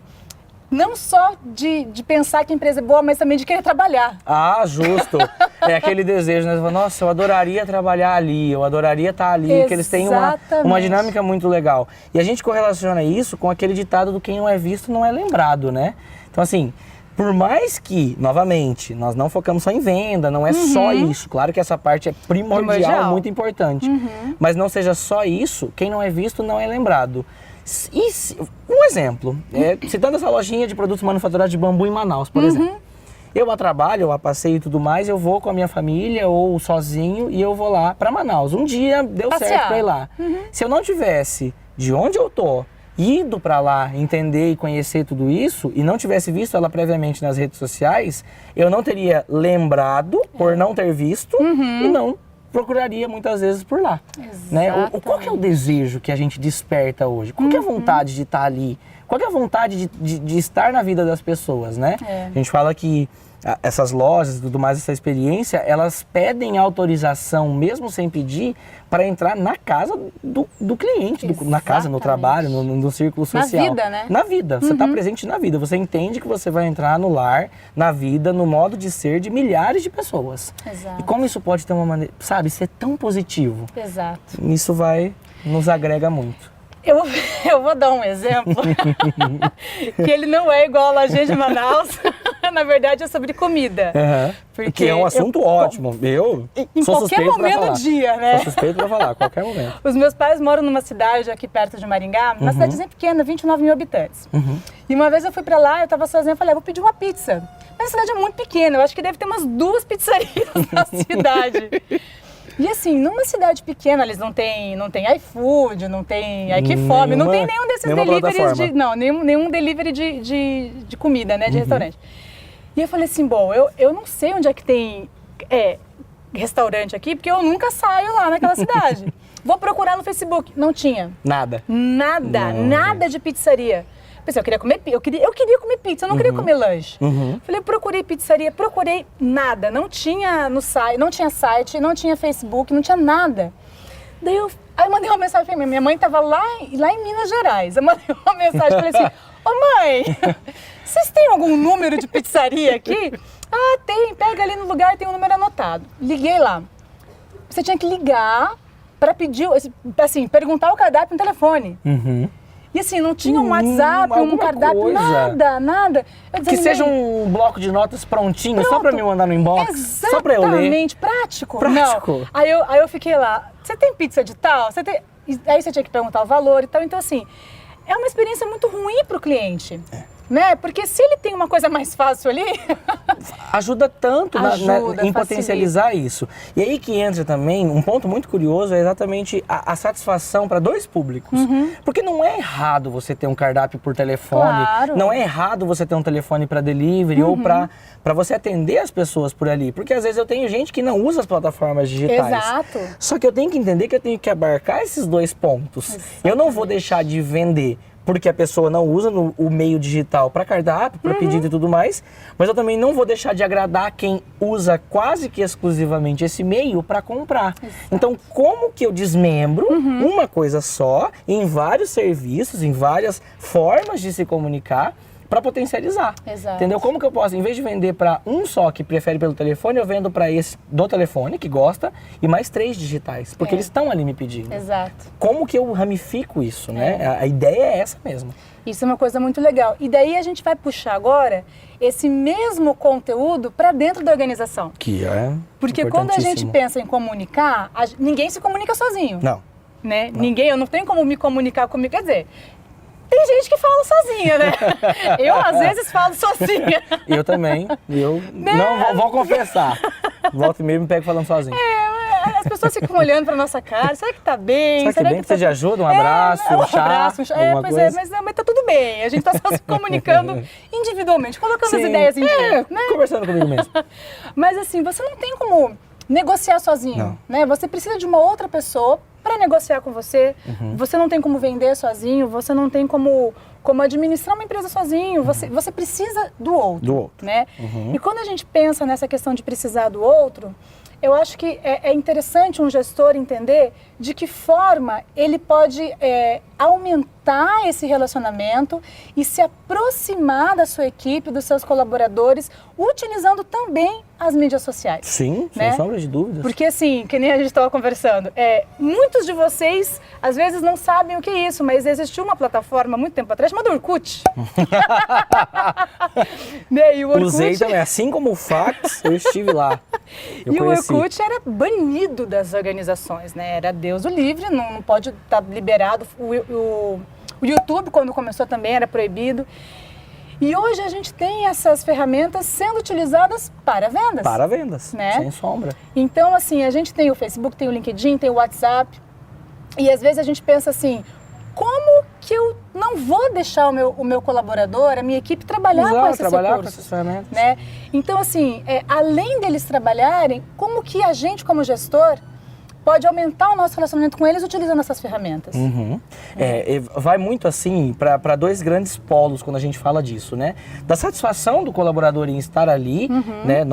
não só de pensar que a empresa é boa, mas também de querer trabalhar. Ah, justo. É aquele desejo, né? Você fala, nossa, eu adoraria trabalhar ali, eu adoraria estar ali, que eles têm uma dinâmica muito legal. E a gente correlaciona isso com aquele ditado do quem não é visto não é lembrado, né? Então assim, por mais que, novamente, nós não focamos só em venda, não é só isso. Claro que essa parte é primordial, muito importante. Mas não seja só isso, quem não é visto não é lembrado. Um exemplo, citando essa lojinha de produtos manufaturados de bambu em Manaus, por exemplo. Eu a trabalho, eu a passeio e tudo mais, eu vou com a minha família ou sozinho e eu vou lá para Manaus. Um dia deu certo para ir lá. Se eu não tivesse de onde eu tô, ido para lá, entender e conhecer tudo isso e não tivesse visto ela previamente nas redes sociais, eu não teria lembrado por não ter visto e não procuraria muitas vezes por lá. Né? Qual que é o desejo que a gente desperta hoje? Qual que é a vontade de estar ali? Qual que é a vontade de estar na vida das pessoas, né? A gente fala que essas lojas e tudo mais, essa experiência, elas pedem autorização, mesmo sem pedir, para entrar na casa do cliente, na casa, no trabalho, no círculo social. Na vida, né? Na vida, você está presente na vida, você entende que você vai entrar no lar, na vida, no modo de ser de milhares de pessoas. Exato. E como isso pode ter uma maneira, sabe, ser tão positivo. Exato. Isso nos agrega muito. Eu vou dar um exemplo, que ele não é igual a lojinha de Manaus, na verdade é sobre comida. Porque é um assunto ótimo, eu sou suspeito para falar. Em qualquer momento do dia, né? Sou suspeito para falar, qualquer momento. Os meus pais moram numa cidade aqui perto de Maringá, uma cidadezinha pequena, 29 mil habitantes. E uma vez eu fui para lá, eu estava sozinha, eu falei, vou pedir uma pizza. Mas a cidade é muito pequena, eu acho que deve ter umas 2 pizzarias na cidade. E assim, numa cidade pequena, eles não tem iFood, não tem iQfome, não tem nenhum desses deliveries nenhum delivery de comida, né, de restaurante. E eu falei assim, bom, eu não sei onde é que tem restaurante aqui, porque eu nunca saio lá naquela cidade. Vou procurar no Facebook, não tinha. Nada De pizzaria. Pensei, eu queria comer pizza, eu não queria comer lanche. Falei, procurei pizzaria, procurei nada, não tinha no site, não tinha site, não tinha Facebook, não tinha nada. Aí eu mandei uma mensagem pra minha mãe estava lá em Minas Gerais. Eu mandei uma mensagem, falei assim, ô mãe, vocês têm algum número de pizzaria aqui? Ah, tem, pega ali no lugar, tem um número anotado. Liguei lá. Você tinha que ligar para pedir, assim, perguntar o cardápio no telefone. E assim, não tinha um WhatsApp, um alguma cardápio, coisa. nada. Eu Que seja um bloco de notas prontinho, só pra me mandar no inbox, só pra eu ler. Exatamente, prático. Prático. Não. Aí eu fiquei lá, você tem pizza de tal? Você tem... Aí você tinha que perguntar o valor e tal. Então assim, é uma experiência muito ruim pro cliente. Né? Porque se ele tem uma coisa mais fácil ali... Ajuda tanto em potencializar isso. E aí que entra também, um ponto muito curioso é exatamente a satisfação para dois públicos. Porque não é errado você ter um cardápio por telefone, Claro. não é errado você ter um telefone para delivery ou para você atender as pessoas por ali. Porque às vezes eu tenho gente que não usa as plataformas digitais. Exato. Só que eu tenho que entender que eu tenho que abarcar esses dois pontos. Exatamente. Eu não vou deixar de vender porque a pessoa não usa o meio digital para cardápio, para pedido e tudo mais, mas eu também não vou deixar de agradar quem usa quase que exclusivamente esse meio para comprar. Exato. Então, como que eu desmembro uma coisa só em vários serviços, em várias formas de se comunicar, para potencializar. Exato. Entendeu? Como que eu posso, em vez de vender para um só que prefere pelo telefone, eu vendo para esse do telefone, que gosta, e mais 3 digitais, porque eles estão ali me pedindo. Exato. Como que eu ramifico isso, né? A ideia é essa mesmo. Isso é uma coisa muito legal. E daí a gente vai puxar agora esse mesmo conteúdo para dentro da organização. Que é Porque quando a gente pensa em comunicar, ninguém se comunica sozinho. Não. Né? Ninguém, eu não tenho como me comunicar comigo. Quer dizer, tem gente que fala sozinha, né? Eu, às vezes, falo sozinha. Eu também. Não, vou confessar. Volta e meia me pego falando sozinho. As pessoas ficam olhando pra nossa cara. Será que tá bem? Será que bem? Precisa de ajuda? Um abraço, um chá, abraço, alguma pois coisa? mas tá tudo bem. A gente tá só se comunicando individualmente, colocando as Sim. ideias em dia. Né? Conversando comigo mesmo. Mas assim, você não tem como negociar sozinho, né? Você precisa de uma outra pessoa para negociar com você. Você não tem como vender sozinho, você não tem como administrar uma empresa sozinho. Você precisa do outro, né? E quando a gente pensa nessa questão de precisar do outro, eu acho que é interessante um gestor entender de que forma ele pode aumentar esse relacionamento e se aproximar da sua equipe, dos seus colaboradores, utilizando também as mídias sociais. Sim, né? sem sombra de dúvidas. Porque assim, que nem a gente estava conversando, muitos de vocês às vezes não sabem o que é isso, mas existiu uma plataforma muito tempo atrás chamada Orkut. E o Orkut... Usei também, assim como o fax, eu estive lá. E o Orkut era banido das organizações, né? Era Deus o livre, não pode estar liberado. O YouTube, quando começou, também era proibido. E hoje a gente tem essas ferramentas sendo utilizadas para vendas. Para vendas, né? Sem sombra. Então, assim, a gente tem o Facebook, tem o LinkedIn, tem o WhatsApp. E às vezes a gente pensa assim, como que eu não vou deixar o meu colaborador, a minha equipe, trabalhar com esses recursos? Com essas ferramentas. Né? Então, assim, além deles trabalharem, como que a gente, como gestor, pode aumentar o nosso relacionamento com eles utilizando essas ferramentas? Vai muito assim para 2 grandes polos quando a gente fala disso, né? Da satisfação do colaborador em estar ali, né?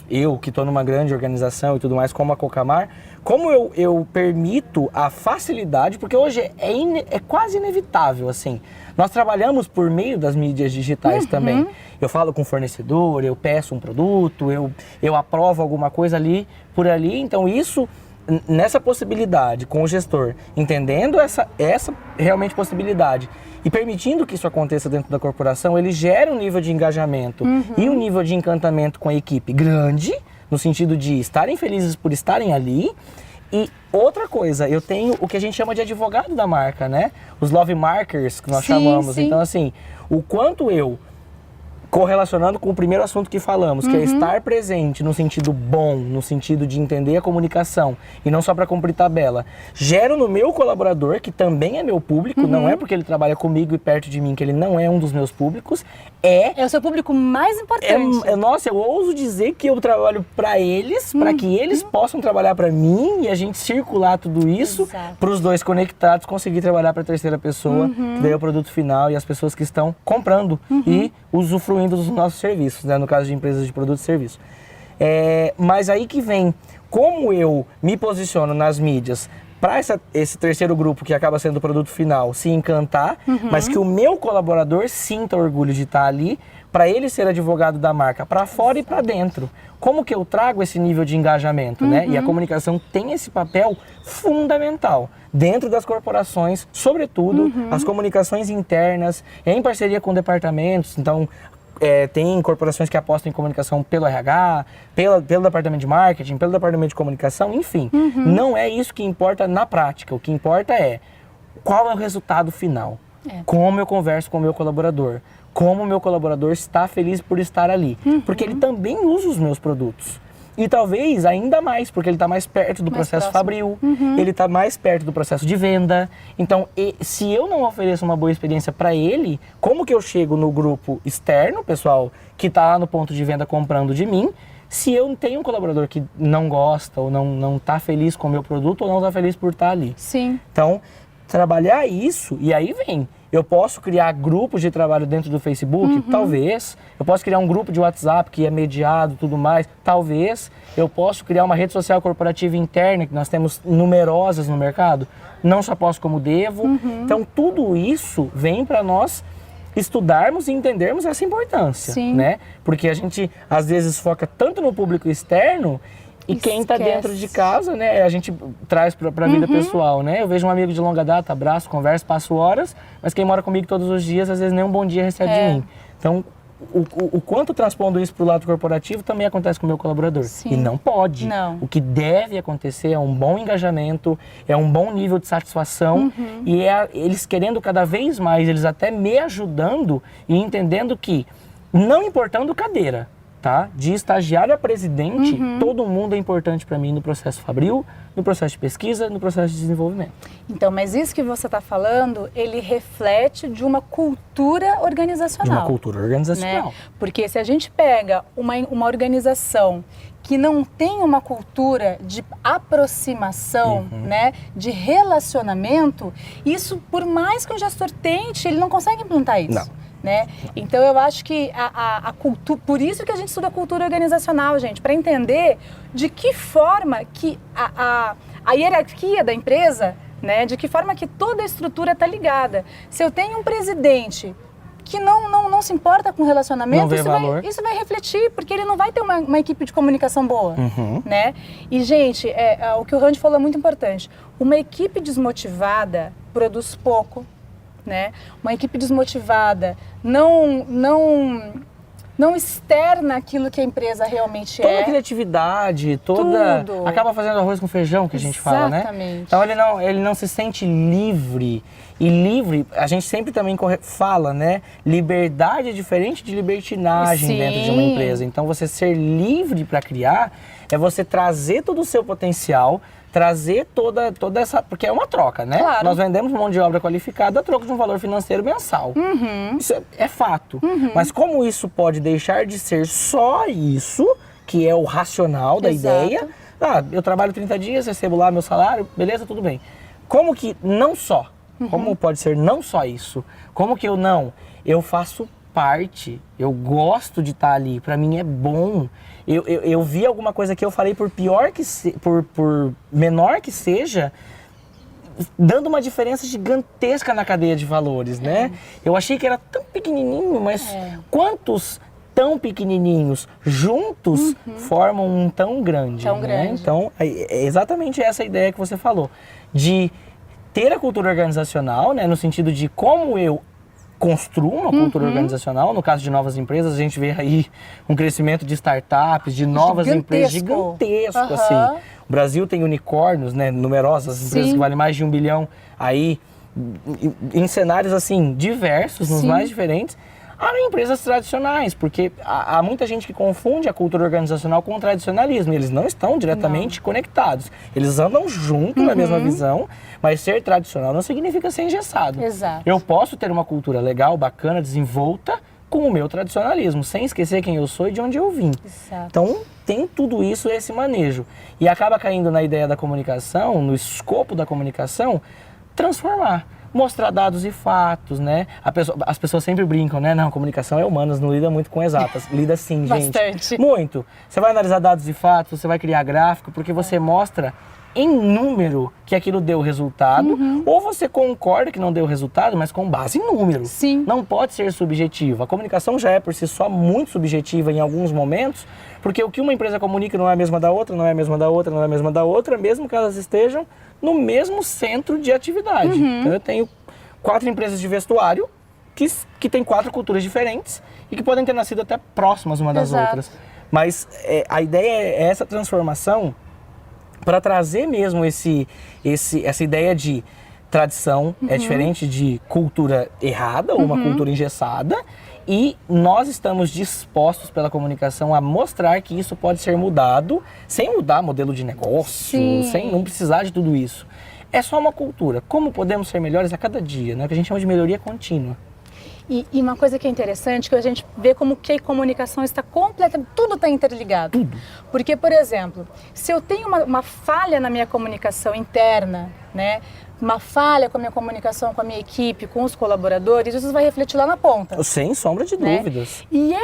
Eu que estou numa grande organização e tudo mais, como a Cocamar, como eu permito a facilidade, porque hoje é quase inevitável, assim. Nós trabalhamos por meio das mídias digitais também. Eu falo com o fornecedor, eu peço um produto, eu aprovo alguma coisa ali, por ali, então isso... Nessa possibilidade, com o gestor, entendendo essa realmente possibilidade e permitindo que isso aconteça dentro da corporação, ele gera um nível de engajamento e um nível de encantamento com a equipe grande, no sentido de estarem felizes por estarem ali. E outra coisa, eu tenho o que a gente chama de advogado da marca, né? Os love markers, que nós chamamos. Sim. Então, assim, o quanto eu... Correlacionando com o primeiro assunto que falamos, que é estar presente no sentido bom, no sentido de entender a comunicação e não só para cumprir tabela. Gero no meu colaborador, que também é meu público, não é porque ele trabalha comigo e perto de mim que ele não é um dos meus públicos, é o seu público mais importante. Nossa, eu ouso dizer que eu trabalho para eles, para que eles possam trabalhar para mim e a gente circular tudo isso para os dois conectados conseguir trabalhar para a terceira pessoa, que daí é o produto final e as pessoas que estão comprando e usufruindo dos nossos serviços, né? No caso de empresas de produto e serviço. Mas aí que vem como eu me posiciono nas mídias para esse terceiro grupo, que acaba sendo o produto final, se encantar, mas que o meu colaborador sinta orgulho de estar ali, para ele ser advogado da marca, para fora e para dentro. Como que eu trago esse nível de engajamento, né? E a comunicação tem esse papel fundamental dentro das corporações, sobretudo as comunicações internas, em parceria com departamentos. Então, tem corporações que apostam em comunicação pelo RH, pelo departamento de marketing, pelo departamento de comunicação, enfim. Não é isso que importa na prática. O que importa é qual é o resultado final. Como eu converso com o meu colaborador. Como o meu colaborador está feliz por estar ali. Porque ele também usa os meus produtos. E talvez ainda mais, porque ele está mais perto do processo fabril, ele está mais perto do processo de venda. Então, se eu não ofereço uma boa experiência para ele, como que eu chego no grupo externo, pessoal, que está lá no ponto de venda comprando de mim, se eu tenho um colaborador que não gosta, ou não está feliz com o meu produto, ou não está feliz por estar ali. Sim. Então, trabalhar isso, e aí vem. Eu posso criar grupos de trabalho dentro do Facebook? Talvez. Eu posso criar um grupo de WhatsApp que é mediado e tudo mais? Talvez. Eu posso criar uma rede social corporativa interna, que nós temos numerosas no mercado? Não só posso como devo. Então, tudo isso vem para nós estudarmos e entendermos essa importância, né? Porque a gente, às vezes, foca tanto no público externo e quem está dentro de casa, né, a gente traz para a vida pessoal, né? Eu vejo um amigo de longa data, abraço, converso, passo horas, mas quem mora comigo todos os dias, às vezes nem um bom dia recebe de mim. Então, o quanto transpondo isso para o lado corporativo também acontece com o meu colaborador. Sim. E não pode. Não. O que deve acontecer é um bom engajamento, é um bom nível de satisfação e eles querendo cada vez mais, eles até me ajudando e entendendo que, não importando cadeira, tá? De estagiário a presidente, todo mundo é importante para mim no processo fabril, no processo de pesquisa, no processo de desenvolvimento. Então, mas isso que você está falando, ele reflete de uma cultura organizacional. De uma cultura organizacional. Né? Porque se a gente pega uma organização que não tem uma cultura de aproximação, né, de relacionamento, isso, por mais que o gestor tente, ele não consegue implantar isso. Não. Né? Então eu acho que a cultura, por isso que a gente estuda cultura organizacional, gente, para entender de que forma que a hierarquia da empresa, né, de que forma que toda a estrutura está ligada. Se eu tenho um presidente que não se importa com relacionamento, isso vai refletir, porque ele não vai ter uma equipe de comunicação boa, né? E, gente, o que o Randy falou é muito importante. Uma equipe desmotivada produz pouco, né? Uma equipe desmotivada não externa aquilo que a empresa realmente toda a criatividade, Tudo. acaba fazendo arroz com feijão, que a gente fala, né? Exatamente. Então ele não se sente livre. E livre, a gente sempre também fala, né? Liberdade é diferente de libertinagem dentro de uma empresa. Então você ser livre para criar é você trazer todo o seu potencial, trazer toda essa... Porque é uma troca, né? Claro. Nós vendemos mão de obra qualificada a troca de um valor financeiro mensal. Isso é fato. Mas como isso pode deixar de ser só isso, que é o racional da ideia... eu trabalho 30 dias, recebo lá meu salário, beleza, tudo bem. Como que não só? Como pode ser não só isso? Como que eu faço parte, eu gosto de estar ali, para mim é bom. Eu vi alguma coisa que eu falei, por menor que seja, dando uma diferença gigantesca na cadeia de valores, né? Eu achei que era tão pequenininho, mas quantos tão pequenininhos juntos formam um tão grande? Então, é exatamente essa ideia que você falou, de ter a cultura organizacional, né, no sentido de como eu construo uma cultura organizacional. No caso de novas empresas, a gente vê aí um crescimento de startups, de novas empresas gigantesco, assim. O Brasil tem unicórnios, né, numerosas empresas que valem mais de 1 bilhão aí, em cenários assim diversos, nos mais diferentes. Há empresas tradicionais, porque há muita gente que confunde a cultura organizacional com o tradicionalismo. Eles não estão diretamente conectados. Eles andam junto na mesma visão, mas ser tradicional não significa ser engessado. Exato. Eu posso ter uma cultura legal, bacana, desenvolta com o meu tradicionalismo, sem esquecer quem eu sou e de onde eu vim. Exato. Então, tem tudo isso, esse manejo. E acaba caindo na ideia da comunicação, no escopo da comunicação, transformar. Mostrar dados e fatos, né? As pessoas sempre brincam, né? Não, comunicação é humanas, não lida muito com exatas. Lida sim, gente. Bastante. Muito. Você vai analisar dados e fatos, você vai criar gráfico, porque você mostra em número que aquilo deu resultado, ou você concorda que não deu resultado, mas com base em número. Sim. Não pode ser subjetivo. A comunicação já é por si só muito subjetiva em alguns momentos, porque o que uma empresa comunica não é a mesma da outra, não é a mesma da outra, não é a mesma da outra, mesmo que elas estejam no mesmo centro de atividade. Então eu tenho 4 empresas de vestuário que têm 4 culturas diferentes e que podem ter nascido até próximas uma das outras. Mas a ideia é essa transformação para trazer mesmo essa ideia de tradição, é diferente de cultura errada ou uma cultura engessada, e nós estamos dispostos pela comunicação a mostrar que isso pode ser mudado sem mudar modelo de negócio, sem não precisar de tudo isso. É só uma cultura. Como podemos ser melhores a cada dia, né? Que a gente chama de melhoria contínua. E uma coisa que é interessante, que a gente vê como que a comunicação está completamente, tudo está interligado. Tudo. Porque, por exemplo, se eu tenho uma falha na minha comunicação interna, né, uma falha com a minha comunicação com a minha equipe, com os colaboradores, isso vai refletir lá na ponta. Sem sombra de dúvidas. E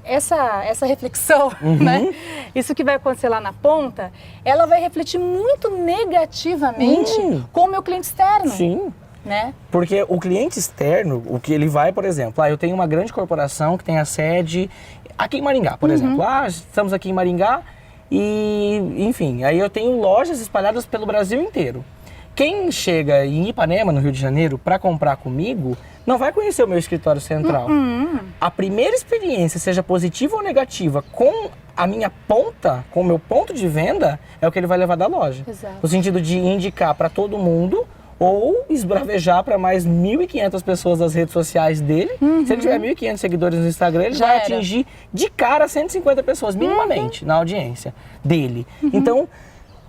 essa reflexão, né, isso que vai acontecer lá na ponta, ela vai refletir muito negativamente com o meu cliente externo. Sim. Né? Porque o cliente externo, o que ele vai, por exemplo, eu tenho uma grande corporação que tem a sede aqui em Maringá, por exemplo. Estamos aqui em Maringá e, enfim, aí eu tenho lojas espalhadas pelo Brasil inteiro. Quem chega em Ipanema, no Rio de Janeiro, para comprar comigo, não vai conhecer o meu escritório central. A primeira experiência, seja positiva ou negativa, com a minha ponta, com o meu ponto de venda, é o que ele vai levar da loja. Exato. No sentido de indicar para todo mundo ou esbravejar para mais 1.500 pessoas das redes sociais dele. Se ele tiver 1.500 seguidores no Instagram, ele vai atingir de cara 150 pessoas, minimamente, na audiência dele. Então,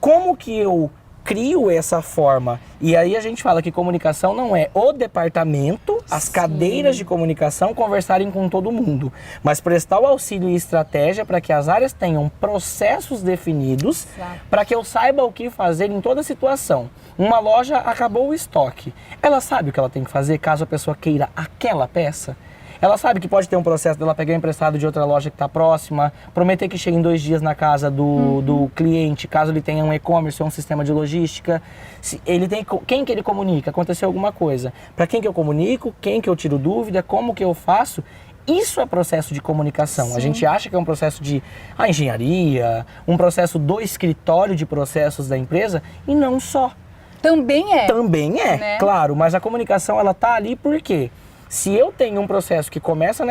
como que eu crio essa forma? E aí a gente fala que comunicação não é o departamento, as cadeiras de comunicação conversarem com todo mundo, mas prestar o auxílio e estratégia para que as áreas tenham processos definidos, para que eu saiba o que fazer em toda situação. Uma loja acabou o estoque, ela sabe o que ela tem que fazer caso a pessoa queira aquela peça? Ela sabe que pode ter um processo dela pegar emprestado de outra loja que está próxima, prometer que chegue em 2 dias na casa do cliente, caso ele tenha um e-commerce ou um sistema de logística. Se ele tem, quem que ele comunica? Aconteceu alguma coisa. Para quem que eu comunico? Quem que eu tiro dúvida? Como que eu faço? Isso é processo de comunicação. A gente acha que é um processo de engenharia, um processo do escritório de processos da empresa, e não só. Também é. Também é, né? Claro, mas a comunicação ela tá ali por quê? Se eu tenho um processo que começa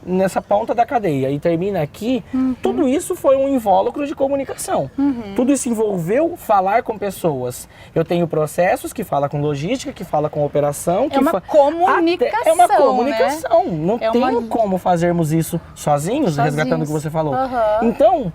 nessa ponta da cadeia e termina aqui, tudo isso foi um invólucro de comunicação. Tudo isso envolveu falar com pessoas. Eu tenho processos que falam com logística, que falam com operação. É uma comunicação, é uma comunicação. Né? Não tem como fazermos isso sozinhos, resgatando o que você falou. Então,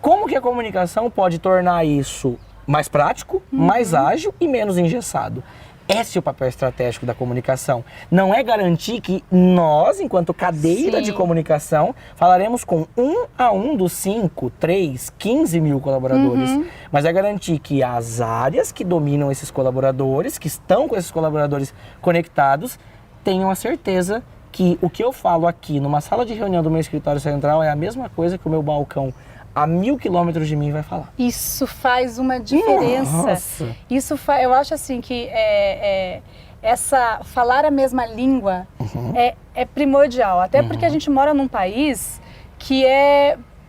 como que a comunicação pode tornar isso mais prático, mais ágil e menos engessado? Esse é o papel estratégico da comunicação. Não é garantir que nós, enquanto cadeira de comunicação, falaremos com 1 a 1 dos 5, 3, 15 mil colaboradores. Mas é garantir que as áreas que dominam esses colaboradores, que estão com esses colaboradores conectados, tenham a certeza que o que eu falo aqui numa sala de reunião do meu escritório central é a mesma coisa que o meu balcão a 1.000 quilômetros de mim vai falar. Isso faz uma diferença. Nossa. Eu acho assim que falar a mesma língua é primordial. Até porque a gente mora num país que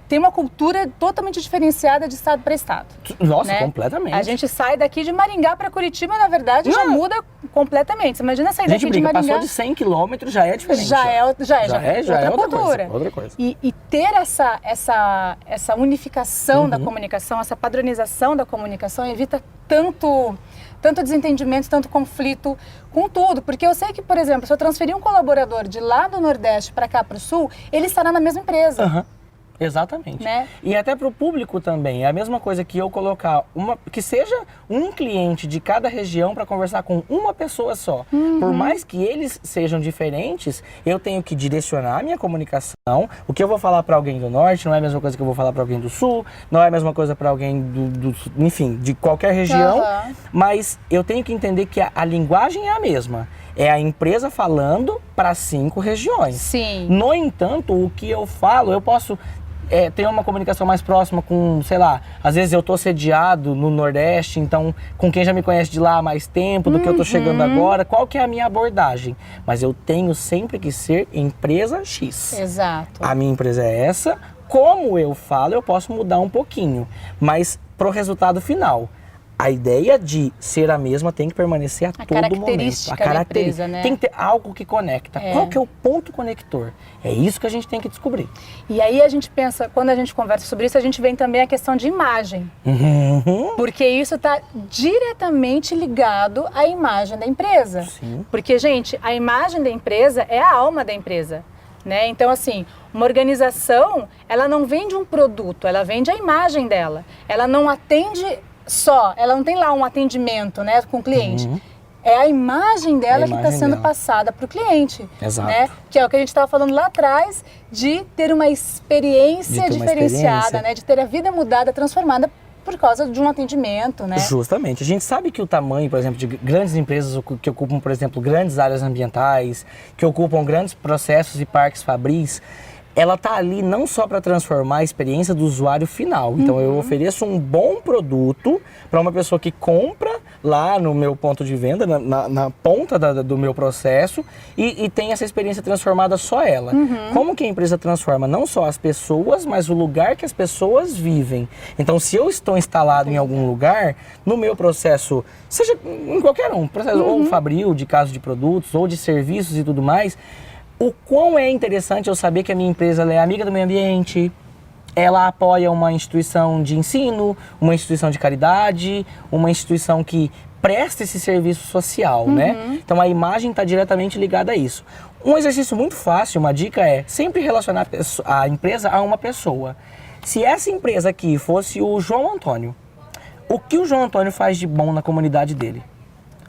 tem uma cultura totalmente diferenciada de estado para estado. Nossa, né? Completamente. A gente sai daqui de Maringá para Curitiba, na verdade, já muda completamente. Você imagina sair daqui de Maringá... Passou de 100 quilômetros, já é diferente. Já é outra cultura. Outra coisa. E ter essa unificação da comunicação, essa padronização da comunicação evita tanto desentendimento, tanto conflito com tudo. Porque eu sei que, por exemplo, se eu transferir um colaborador de lá do Nordeste para cá para o Sul, ele estará na mesma empresa. Exatamente. Né? E até para o público também. É a mesma coisa que eu colocar que seja um cliente de cada região para conversar com uma pessoa só. Por mais que eles sejam diferentes, eu tenho que direcionar a minha comunicação. O que eu vou falar para alguém do Norte não é a mesma coisa que eu vou falar para alguém do Sul, não é a mesma coisa para alguém enfim, de qualquer região. Mas eu tenho que entender que a linguagem é a mesma. É a empresa falando para 5 regiões. Sim. No entanto, o que eu falo, eu posso... ter uma comunicação mais próxima com, sei lá, às vezes eu tô sediado no Nordeste, então com quem já me conhece de lá há mais tempo do que eu tô chegando agora, qual que é a minha abordagem? Mas eu tenho sempre que ser empresa X. Exato. A minha empresa é essa, como eu falo, eu posso mudar um pouquinho, mas pro resultado final. A ideia de ser a mesma tem que permanecer a todo momento. A característica da empresa, né? Tem que ter algo que conecta. Qual que é o ponto conector? É isso que a gente tem que descobrir. E aí a gente pensa, quando a gente conversa sobre isso, a gente vem também a questão de imagem. Porque isso está diretamente ligado à imagem da empresa. Sim. Porque, gente, a imagem da empresa é a alma da empresa. Né? Então, assim, uma organização, ela não vende um produto, ela vende a imagem dela. Ela não atende só, ela não tem lá um atendimento, né, com o cliente. É a imagem dela que está sendo passada para o cliente. Exato. Né? Que é o que a gente estava falando lá atrás, de ter uma experiência diferenciada, né? De ter a vida mudada, transformada por causa de um atendimento, né? Justamente. A gente sabe que o tamanho, por exemplo, de grandes empresas que ocupam, por exemplo, grandes áreas ambientais, que ocupam grandes processos e parques fabris, ela está ali não só para transformar a experiência do usuário final. Então eu ofereço um bom produto para uma pessoa que compra lá no meu ponto de venda, na ponta do meu processo e tem essa experiência transformada só ela. Como que a empresa transforma não só as pessoas, mas o lugar que as pessoas vivem. Então se eu estou instalado em algum lugar, no meu processo, seja em qualquer um, processo ou fabril, de caso de produtos, ou de serviços e tudo mais, o quão é interessante eu saber que a minha empresa ela é amiga do meio ambiente, ela apoia uma instituição de ensino, uma instituição de caridade, uma instituição que presta esse serviço social, né? Então a imagem está diretamente ligada a isso. Um exercício muito fácil, uma dica é sempre relacionar a empresa a uma pessoa. Se essa empresa aqui fosse o João Antônio, o que o João Antônio faz de bom na comunidade dele?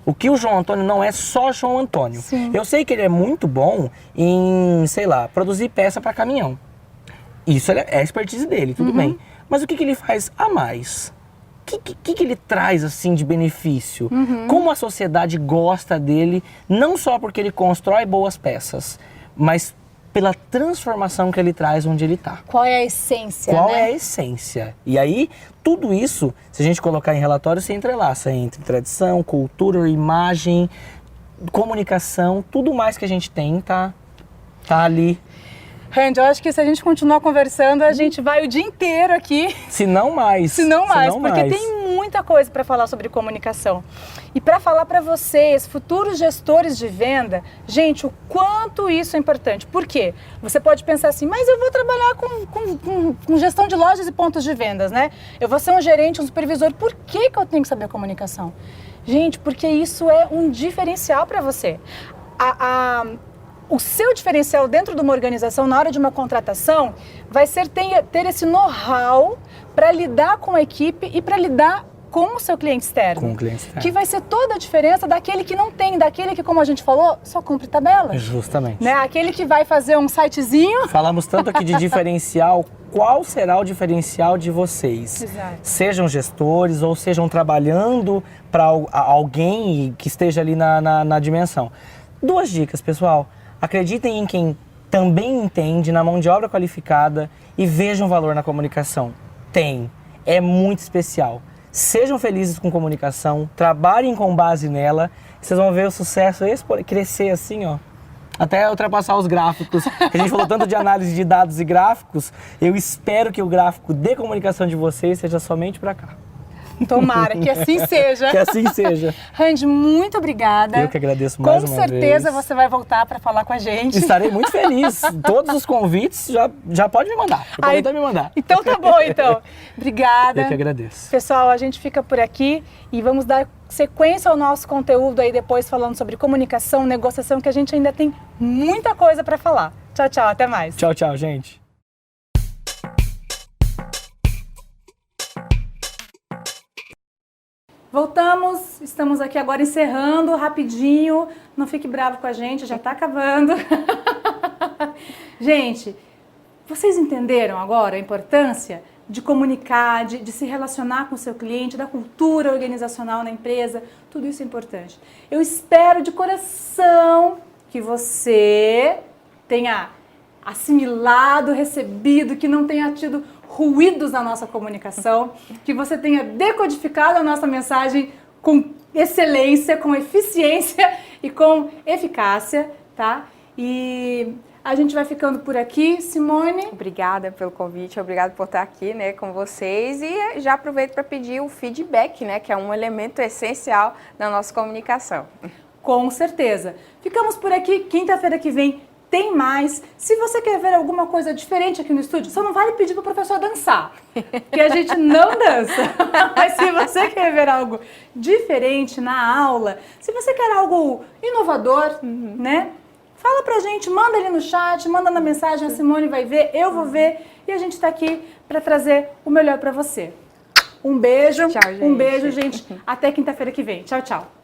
O que o João Antônio não é só João Antônio. Sim. Eu sei que ele é muito bom em, sei lá, produzir peça para caminhão. Isso é a expertise dele, tudo bem. Mas o que ele faz a mais? O que ele traz assim de benefício? Como a sociedade gosta dele, não só porque ele constrói boas peças, mas pela transformação que ele traz onde ele está. Qual é a essência, Qual né? é a essência? E aí, tudo isso, se a gente colocar em relatório, se entrelaça entre tradição, cultura, imagem, comunicação, tudo mais que a gente tem tá ali. Randy, eu acho que se a gente continuar conversando, a gente vai o dia inteiro aqui. Se não mais. Porque tem muita coisa para falar sobre comunicação. E para falar para vocês, futuros gestores de venda, gente, o quanto isso é importante. Por quê? Você pode pensar assim, mas eu vou trabalhar com gestão de lojas e pontos de vendas, né? Eu vou ser um gerente, um supervisor. Por que eu tenho que saber comunicação? Gente, porque isso é um diferencial para você. O seu diferencial dentro de uma organização, na hora de uma contratação, vai ser ter esse know-how para lidar com a equipe e para lidar com o seu cliente externo. Com o cliente externo. Que vai ser toda a diferença daquele que não tem, daquele que, como a gente falou, só cumpre tabela. Justamente. Né? Aquele que vai fazer um sitezinho. Falamos tanto aqui de diferencial. Qual será o diferencial de vocês? Exato. Sejam gestores ou sejam trabalhando para alguém que esteja ali na dimensão. 2 dicas, pessoal. Acreditem em quem também entende, na mão de obra qualificada e vejam valor na comunicação. É muito especial. Sejam felizes com comunicação, trabalhem com base nela, vocês vão ver o sucesso crescer assim, ó, até ultrapassar os gráficos. A gente falou tanto de análise de dados e gráficos, eu espero que o gráfico de comunicação de vocês seja somente para cá. Tomara, que assim seja. Que assim seja. Randy, muito obrigada. Eu que agradeço mais uma vez. Com certeza você vai voltar para falar com a gente. Estarei muito feliz. Todos os convites já pode me mandar. Pode me mandar. Então tá bom, então. Obrigada. Eu que agradeço. Pessoal, a gente fica por aqui e vamos dar sequência ao nosso conteúdo aí depois falando sobre comunicação, negociação, que a gente ainda tem muita coisa para falar. Tchau, tchau. Até mais. Tchau, tchau, gente. Voltamos, estamos aqui agora encerrando rapidinho, não fique bravo com a gente, já está acabando. Gente, vocês entenderam agora a importância de comunicar, de se relacionar com o seu cliente, da cultura organizacional na empresa? Tudo isso é importante. Eu espero de coração que você tenha assimilado, recebido, que não tenha tido ruídos na nossa comunicação, que você tenha decodificado a nossa mensagem com excelência, com eficiência e com eficácia, tá? E a gente vai ficando por aqui. Simone? Obrigada pelo convite, obrigada por estar aqui, né, com vocês. E já aproveito para pedir o feedback, né, que é um elemento essencial na nossa comunicação. Com certeza. Ficamos por aqui. Quinta-feira que vem tem mais. Se você quer ver alguma coisa diferente aqui no estúdio, só não vale pedir para o professor dançar, que a gente não dança. Mas se você quer ver algo diferente na aula, se você quer algo inovador, né? Fala pra gente, manda ali no chat, manda na mensagem, a Simone vai ver, eu vou ver e a gente tá aqui para trazer o melhor para você. Um beijo, Tchau, gente. Um beijo, gente. Até quinta-feira que vem. Tchau, tchau.